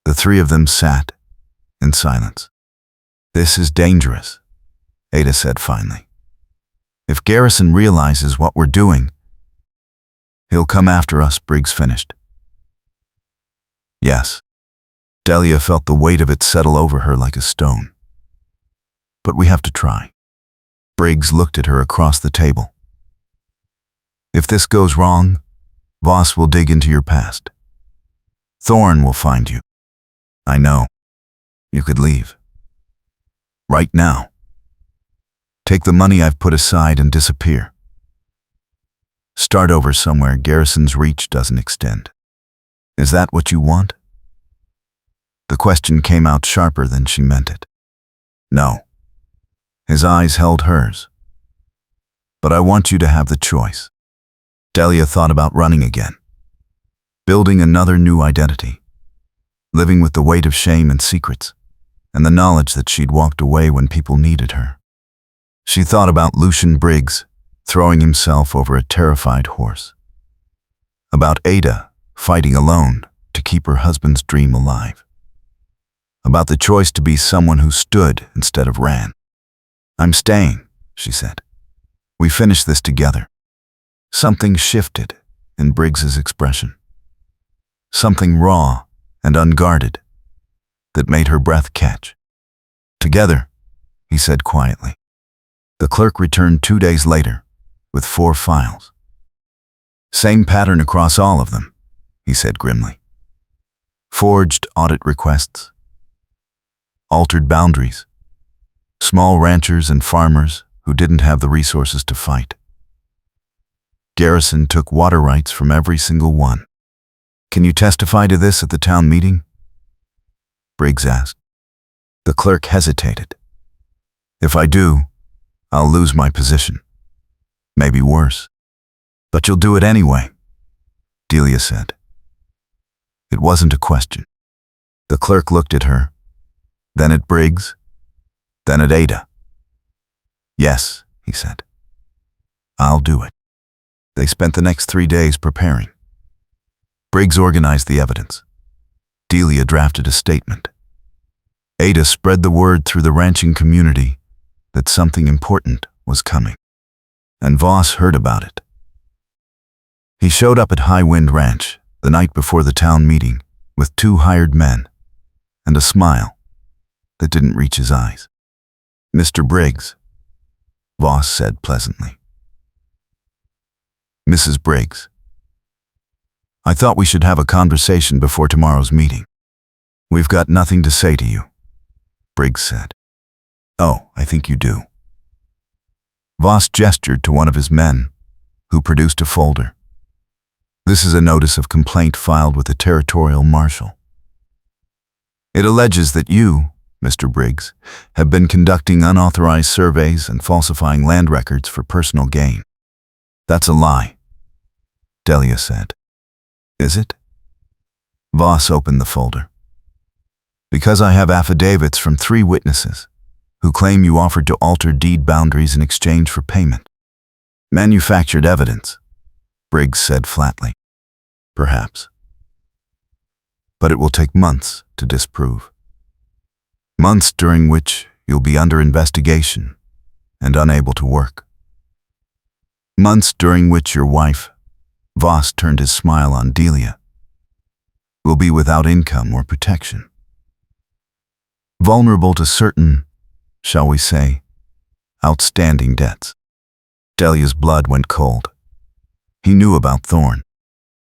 The 3 of them sat in silence. "This is dangerous," Ada said finally. "If Garrison realizes what we're doing, he'll come after us," Briggs finished. "Yes." Delia felt the weight of it settle over her like a stone. "But we have to try." Briggs looked at her across the table. "If this goes wrong, Voss will dig into your past. Thorne will find you. I know. You could leave. Right now. Take the money I've put aside and disappear. Start over somewhere Garrison's reach doesn't extend. Is that what you want?" The question came out sharper than she meant it. "No." His eyes held hers. "But I want you to have the choice." Delia thought about running again. Building another new identity. Living with the weight of shame and secrets, and the knowledge that she'd walked away when people needed her. She thought about Lucian Briggs throwing himself over a terrified horse. About Ada fighting alone to keep her husband's dream alive. About the choice to be someone who stood instead of ran. "I'm staying," she said. "We finish this together." Something shifted in Briggs's expression. Something raw and unguarded that made her breath catch. "Together," he said quietly. The clerk returned 2 days later with 4 files. "Same pattern across all of them," he said grimly. "Forged audit requests. Altered boundaries. Small ranchers and farmers who didn't have the resources to fight. Garrison took water rights from every single one. Can you testify to this at the town meeting?" Briggs asked. The clerk hesitated. "If I do, I'll lose my position. Maybe worse. But you'll do it anyway," Delia said. It wasn't a question. The clerk looked at her, then at Briggs, then at Ada. "Yes," he said. "I'll do it." They spent the next 3 days preparing. Briggs organized the evidence. Delia drafted a statement. Ada spread the word through the ranching community that something important was coming. And Voss heard about it. He showed up at High Wind Ranch the night before the town meeting with 2 hired men and a smile that didn't reach his eyes. "Mr. Briggs," Voss said pleasantly. "Mrs. Briggs, I thought we should have a conversation before tomorrow's meeting." "We've got nothing to say to you," Briggs said. "Oh, I think you do." Voss gestured to one of his men, who produced a folder. "This is a notice of complaint filed with the territorial marshal. It alleges that you, Mr. Briggs, have been conducting unauthorized surveys and falsifying land records for personal gain. That's a lie, Delia said. Is it? Voss opened the folder. Because I have affidavits from 3 witnesses who claim you offered to alter deed boundaries in exchange for payment. Manufactured evidence, Briggs said flatly. Perhaps. But it will take months to disprove. Months during which you'll be under investigation and unable to work. Months during which your wife, Voss turned his smile on Delia, will be without income or protection. Vulnerable to certain, shall we say, outstanding debts. Delia's blood went cold. He knew about Thorne.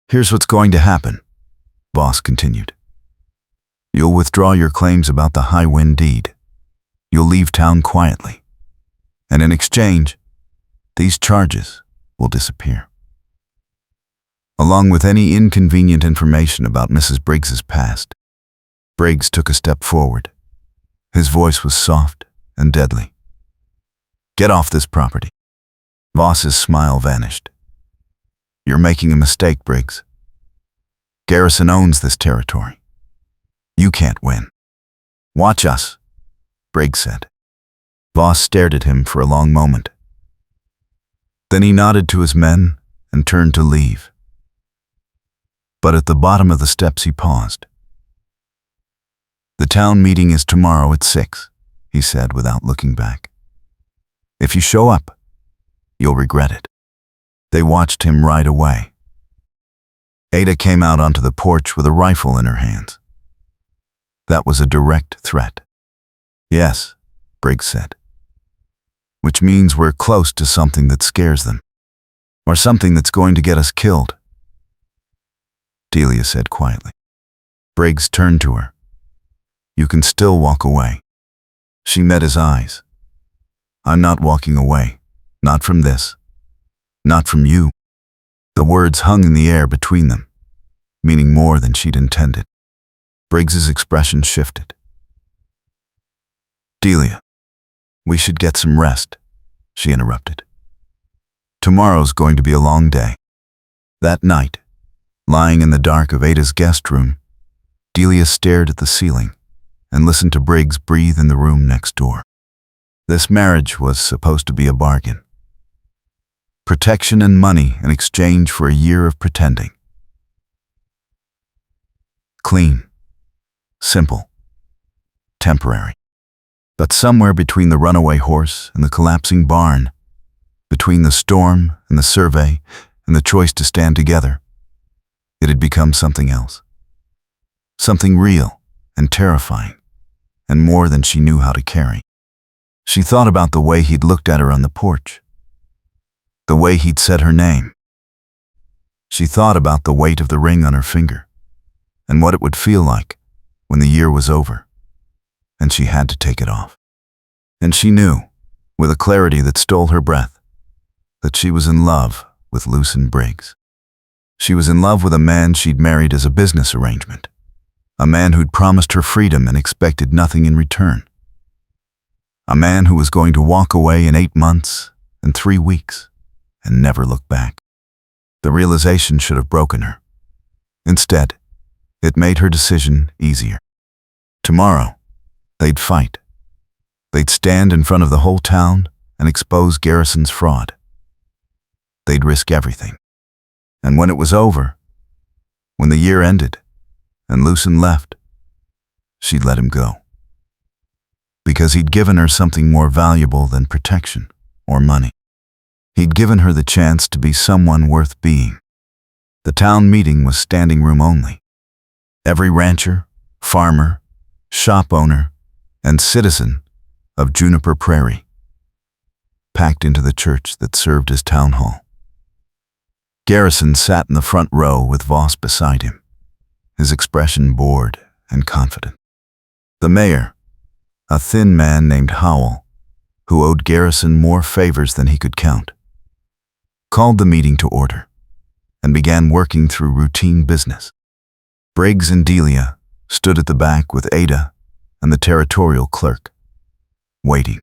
Here's what's going to happen, Voss continued. You'll withdraw your claims about the high wind deed. You'll leave town quietly. And in exchange, these charges will disappear. Along with any inconvenient information about Mrs. Briggs's past. Briggs took a step forward. His voice was soft and deadly. Get off this property. Voss's smile vanished. You're making a mistake, Briggs. Garrison owns this territory. You can't win. Watch us, Briggs said. Voss stared at him for a long moment. Then he nodded to his men and turned to leave. But at the bottom of the steps he paused. The town meeting is tomorrow at 6, he said without looking back. If you show up, you'll regret it. They watched him ride away. Ada came out onto the porch with a rifle in her hands. That was a direct threat. Yes, Briggs said. Which means we're close to something that scares them. Or something that's going to get us killed. Delia said quietly. Briggs turned to her. You can still walk away. She met his eyes. I'm not walking away. Not from this. Not from you. The words hung in the air between them, meaning more than she'd intended. Briggs's expression shifted. Delia, we should get some rest, she interrupted. Tomorrow's going to be a long day. That night, lying in the dark of Ada's guest room, Delia stared at the ceiling and listened to Briggs breathe in the room next door. This marriage was supposed to be a bargain. Protection and money in exchange for a year of pretending. Clean. Simple. Temporary. But somewhere between the runaway horse and the collapsing barn, between the storm and the survey and the choice to stand together, it had become something else. Something real and terrifying, and more than she knew how to carry. She thought about the way he'd looked at her on the porch, the way he'd said her name. She thought about the weight of the ring on her finger, and what it would feel like when the year was over, and she had to take it off. And she knew, with a clarity that stole her breath, that she was in love with Lucien Briggs. She was in love with a man she'd married as a business arrangement, a man who'd promised her freedom and expected nothing in return, a man who was going to walk away in 8 months and 3 weeks and never look back. The realization should have broken her. Instead, it made her decision easier. Tomorrow, they'd fight. They'd stand in front of the whole town and expose Garrison's fraud. They'd risk everything. And when it was over, when the year ended and Lucien left, she'd let him go. Because he'd given her something more valuable than protection or money. He'd given her the chance to be someone worth being. The town meeting was standing room only. Every rancher, farmer, shop owner, and citizen of Juniper Prairie packed into the church that served as town hall. Garrison sat in the front row with Voss beside him, his expression bored and confident. The mayor, a thin man named Howell, who owed Garrison more favors than he could count, called the meeting to order and began working through routine business. Briggs and Delia stood at the back with Ada and the territorial clerk, waiting.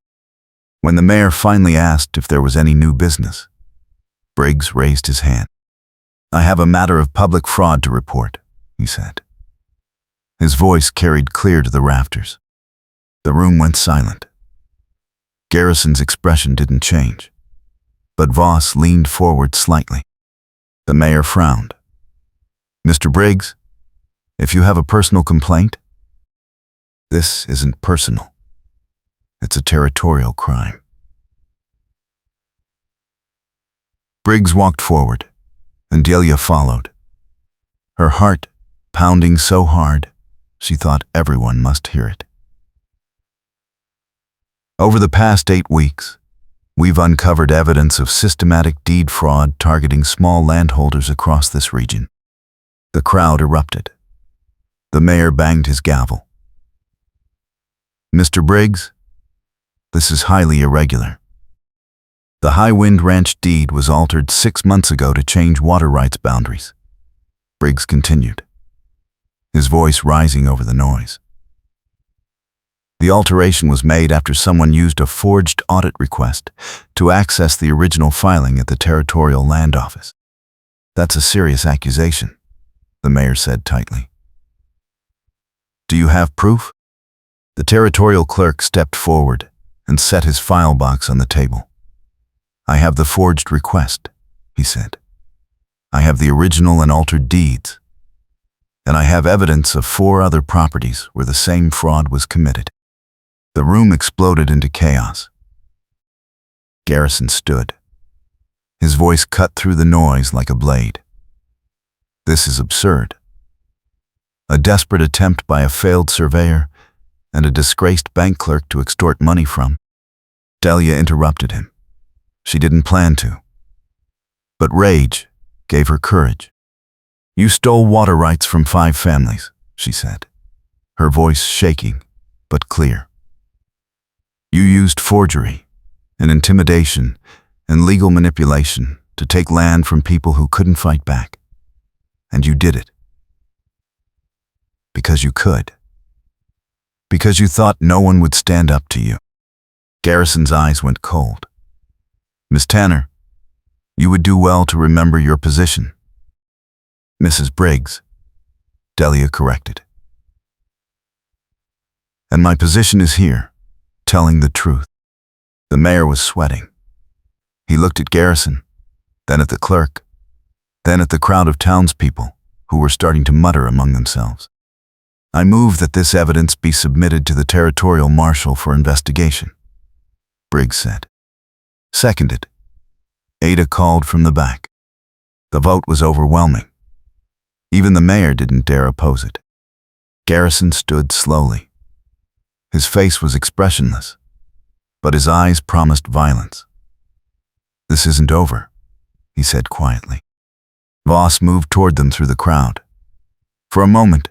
When the mayor finally asked if there was any new business, Briggs raised his hand. "I have a matter of public fraud to report," he said. His voice carried clear to the rafters. The room went silent. Garrison's expression didn't change, but Voss leaned forward slightly. The mayor frowned. "Mr. Briggs, if you have a personal complaint..." "This isn't personal. It's a territorial crime." Briggs walked forward, and Delia followed, her heart pounding so hard she thought everyone must hear it. "Over the past 8 weeks, we've uncovered evidence of systematic deed fraud targeting small landholders across this region." The crowd erupted. The mayor banged his gavel. "Mr. Briggs, this is highly irregular. The High Wind Ranch deed was altered 6 months ago to change water rights boundaries." Briggs continued, his voice rising over the noise. "The alteration was made after someone used a forged audit request to access the original filing at the Territorial Land Office." "That's a serious accusation," the mayor said tightly. "Do you have proof?" The territorial clerk stepped forward and set his file box on the table. "I have the forged request," he said. "I have the original and altered deeds. And I have evidence of 4 other properties where the same fraud was committed." The room exploded into chaos. Garrison stood. His voice cut through the noise like a blade. "This is absurd. A desperate attempt by a failed surveyor and a disgraced bank clerk to extort money from..." Delia interrupted him. She didn't plan to. But rage gave her courage. "You stole water rights from 5 families," she said, her voice shaking but clear. "You used forgery and intimidation and legal manipulation to take land from people who couldn't fight back. And you did it because you could. Because you thought no one would stand up to you." Garrison's eyes went cold. "Miss Tanner, you would do well to remember your position." "Mrs. Briggs," Delia corrected. "And my position is here, telling the truth." The mayor was sweating. He looked at Garrison, then at the clerk, then at the crowd of townspeople who were starting to mutter among themselves. "I move that this evidence be submitted to the territorial marshal for investigation," Briggs said. "Seconded," Ada called from the back. The vote was overwhelming. Even the mayor didn't dare oppose it. Garrison stood slowly. His face was expressionless, but his eyes promised violence. "This isn't over," he said quietly. Voss moved toward them through the crowd. For a moment,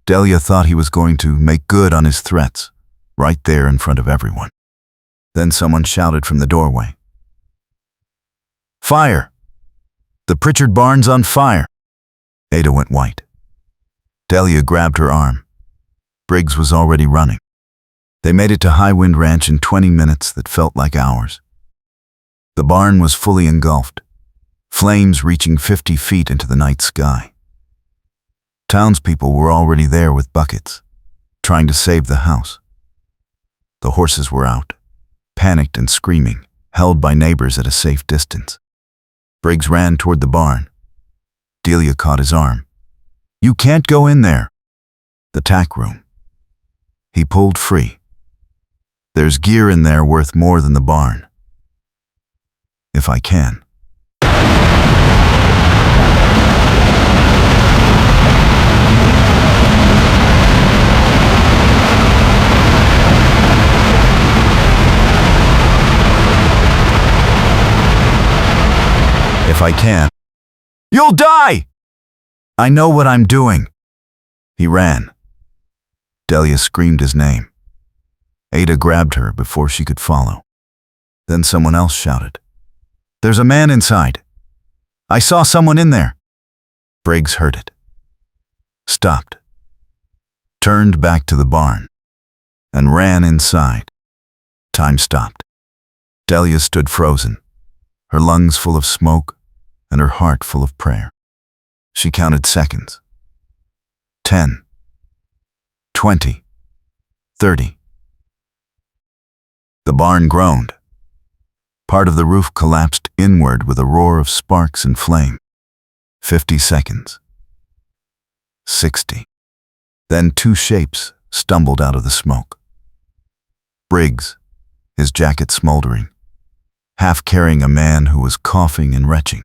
Delia thought he was going to make good on his threats, right there in front of everyone. Then someone shouted from the doorway, "Fire! The Pritchard barn's on fire!" Ada went white. Delia grabbed her arm. Briggs was already running. They made it to High Wind Ranch in 20 minutes that felt like hours. The barn was fully engulfed, flames reaching 50 feet into the night sky. Townspeople were already there with buckets, trying to save the house. The horses were out, panicked and screaming, held by neighbors at a safe distance. Briggs ran toward the barn. Delia caught his arm. "You can't go in there." "The tack room." He pulled free. "There's gear in there worth more than the barn. If I can." "If I can." "You'll die!" "I know what I'm doing." He ran. Delia screamed his name. Ada grabbed her before she could follow. Then someone else shouted, "There's a man inside. I saw someone in there." Briggs heard it. Stopped. Turned back to the barn. and ran inside. Time stopped. Delia stood frozen, her lungs full of smoke and her heart full of prayer. She counted seconds. 10, 20, 30. The barn groaned. Part of the roof collapsed inward with a roar of sparks and flame. 50 seconds. 60. Then two shapes stumbled out of the smoke. Briggs, his jacket smoldering, half carrying a man who was coughing and retching.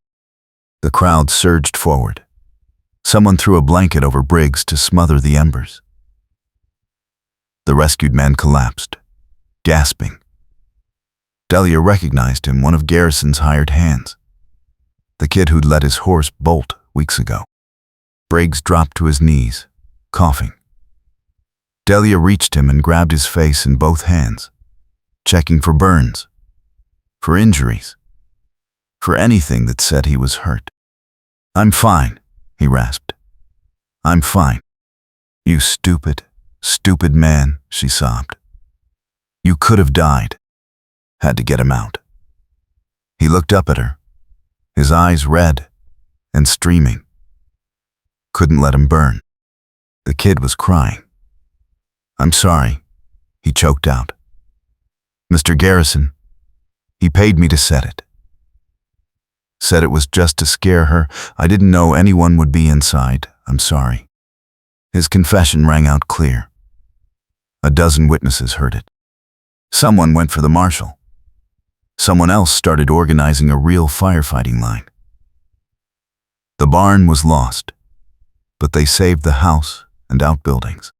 The crowd surged forward. Someone threw a blanket over Briggs to smother the embers. The rescued man collapsed, gasping. Delia recognized him, one of Garrison's hired hands, the kid who'd let his horse bolt weeks ago. Briggs dropped to his knees, coughing. Delia reached him and grabbed his face in both hands, checking for burns, for injuries, for anything that said he was hurt. "I'm fine," he rasped. "I'm fine." "You stupid, stupid man," she sobbed. "You could have died." Had to get him out. He looked up at her, his eyes red and streaming. Couldn't let him burn. The kid was crying. "I'm sorry," he choked out. "Mr. Garrison, he paid me to set it. Said it was just to scare her. I didn't know anyone would be inside. I'm sorry." His confession rang out clear. A dozen witnesses heard it. Someone went for the marshal. Someone else started organizing a real firefighting line. The barn was lost, but they saved the house and outbuildings.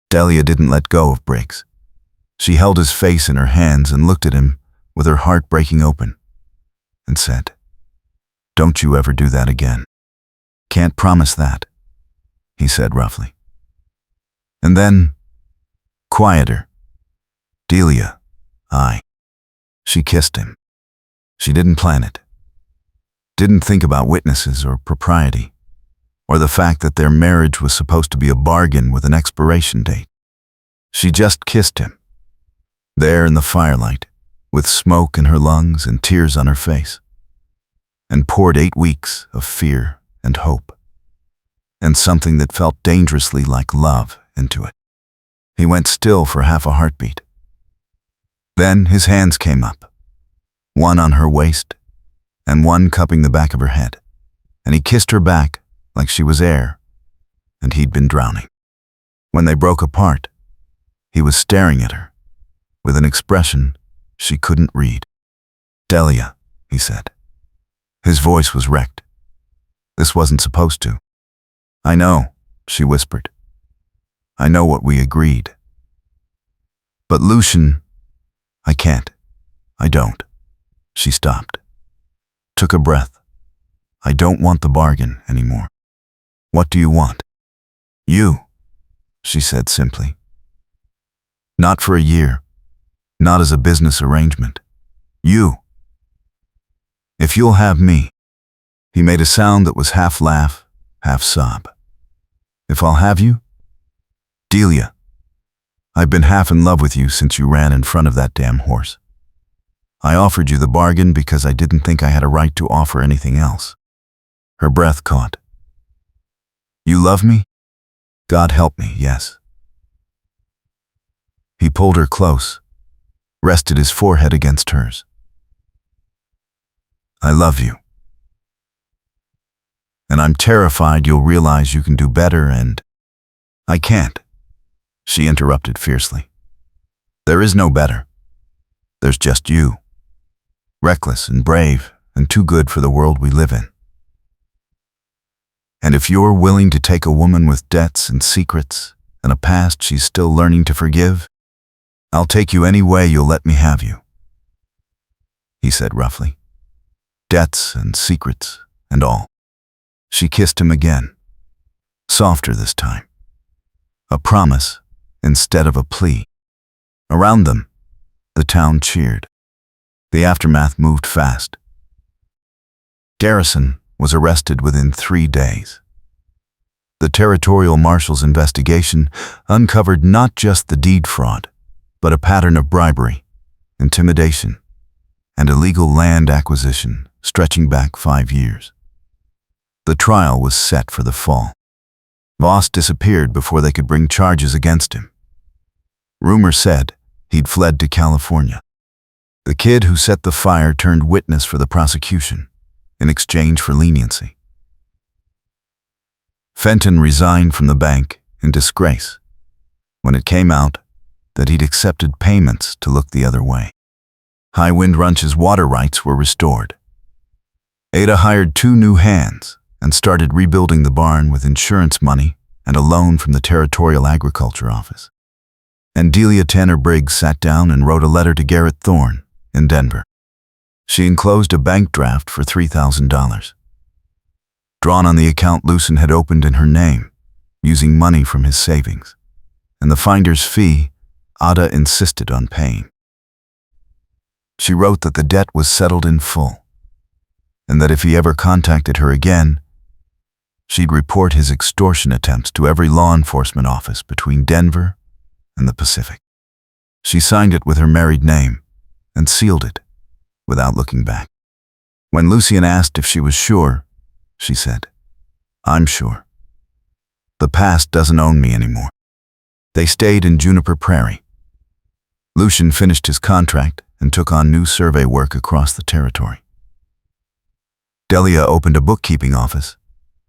Delia didn't let go of Briggs. She held his face in her hands and looked at him with her heart breaking open and said, "Don't you ever do that again." "Can't promise that," he said roughly. And then, quieter, "Delia, She kissed him. She didn't plan it. Didn't think about witnesses or propriety, or the fact that their marriage was supposed to be a bargain with an expiration date. She just kissed him, there in the firelight, with smoke in her lungs and tears on her face, and poured 8 weeks of fear and hope, and something that felt dangerously like love into it. He went still for half a heartbeat. Then his hands came up, one on her waist and one cupping the back of her head, and he kissed her back like she was air and he'd been drowning. When they broke apart, he was staring at her with an expression she couldn't read. "Delia," he said. His voice was wrecked. "This wasn't supposed to." "I know," she whispered. "I know what we agreed. But Lucian, I can't. I don't." She stopped, took a breath. "I don't want the bargain anymore." "What do you want?" "You," she said simply. "Not for a year, not as a business arrangement. You. If you'll have me." He made a sound that was half laugh, half sob. "If I'll have you? Delia, I've been half in love with you since you ran in front of that damn horse. I offered you the bargain because I didn't think I had a right to offer anything else." Her breath caught. "You love me? God help me, yes." He pulled her close, rested his forehead against hers. "I love you. And I'm terrified you'll realize you can do better and—" "I can't," she interrupted fiercely. "There is no better. There's just you. Reckless and brave and too good for the world we live in. And if you're willing to take a woman with debts and secrets and a past she's still learning to forgive, I'll take you any way you'll let me have you," he said roughly. "Debts and secrets and all." She kissed him again, softer this time. A promise instead of a plea. Around them, the town cheered. The aftermath moved fast. Garrison was arrested within 3 days. The territorial marshal's investigation uncovered not just the deed fraud, but a pattern of bribery, intimidation, and illegal land acquisition stretching back 5 years. The trial was set for the fall. Voss disappeared before they could bring charges against him. Rumor said he'd fled to California. The kid who set the fire turned witness for the prosecution in exchange for leniency. Fenton resigned from the bank in disgrace when it came out that he'd accepted payments to look the other way. High Wind Ranch's water rights were restored. Ada hired 2 new hands and started rebuilding the barn with insurance money and a loan from the Territorial Agriculture Office. And Delia Tanner Briggs sat down and wrote a letter to Garrett Thorne in Denver. She enclosed a bank draft for $3,000. Drawn on the account Lucien had opened in her name, using money from his savings, and the finder's fee Ada insisted on paying. She wrote that the debt was settled in full, and that if he ever contacted her again, she'd report his extortion attempts to every law enforcement office between Denver and the Pacific. She signed it with her married name and sealed it without looking back. When Lucien asked if she was sure, she said, "I'm sure. The past doesn't own me anymore." They stayed in Juniper Prairie. Lucien finished his contract and took on new survey work across the territory. Delia opened a bookkeeping office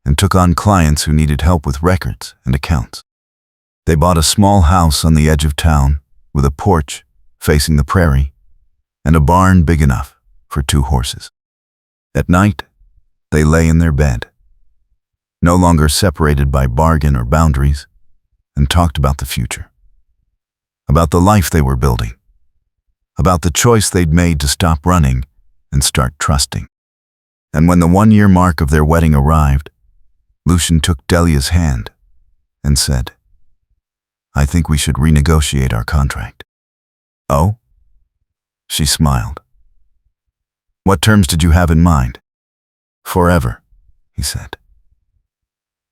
and took on clients who needed help with records and accounts. They bought a small house on the edge of town with a porch facing the prairie and a barn big enough for 2 horses. At night, they lay in their bed, no longer separated by bargain or boundaries, and talked about the future, about the life they were building, about the choice they'd made to stop running and start trusting. And when the 1-year mark of their wedding arrived, Lucien took Delia's hand and said, "I think we should renegotiate our contract." "Oh?" She smiled. "What terms did you have in mind?" "Forever," he said.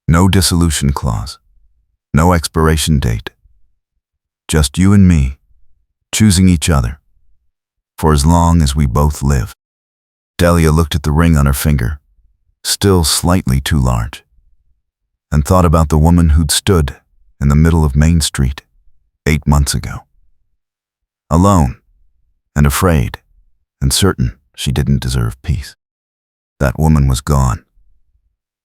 "No dissolution clause, no expiration date. Just you and me, choosing each other, for as long as we both live." Delia looked at the ring on her finger, still slightly too large, and thought about the woman who'd stood in the middle of Main Street 8 months ago. Alone and afraid and certain she didn't deserve peace. That woman was gone.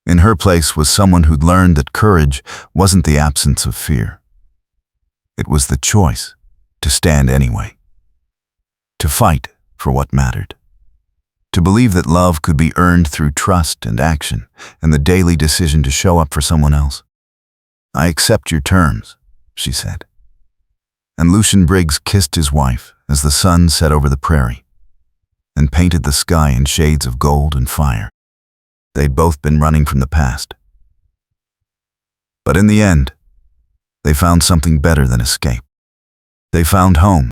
In her place was someone who'd learned that courage wasn't the absence of fear. It was the choice to stand anyway, to fight for what mattered, to believe that love could be earned through trust and action and the daily decision to show up for someone else. "I accept your terms," she said. And Lucien Briggs kissed his wife as the sun set over the prairie and painted the sky in shades of gold and fire. They'd both been running from the past. But in the end, they found something better than escape. They found home.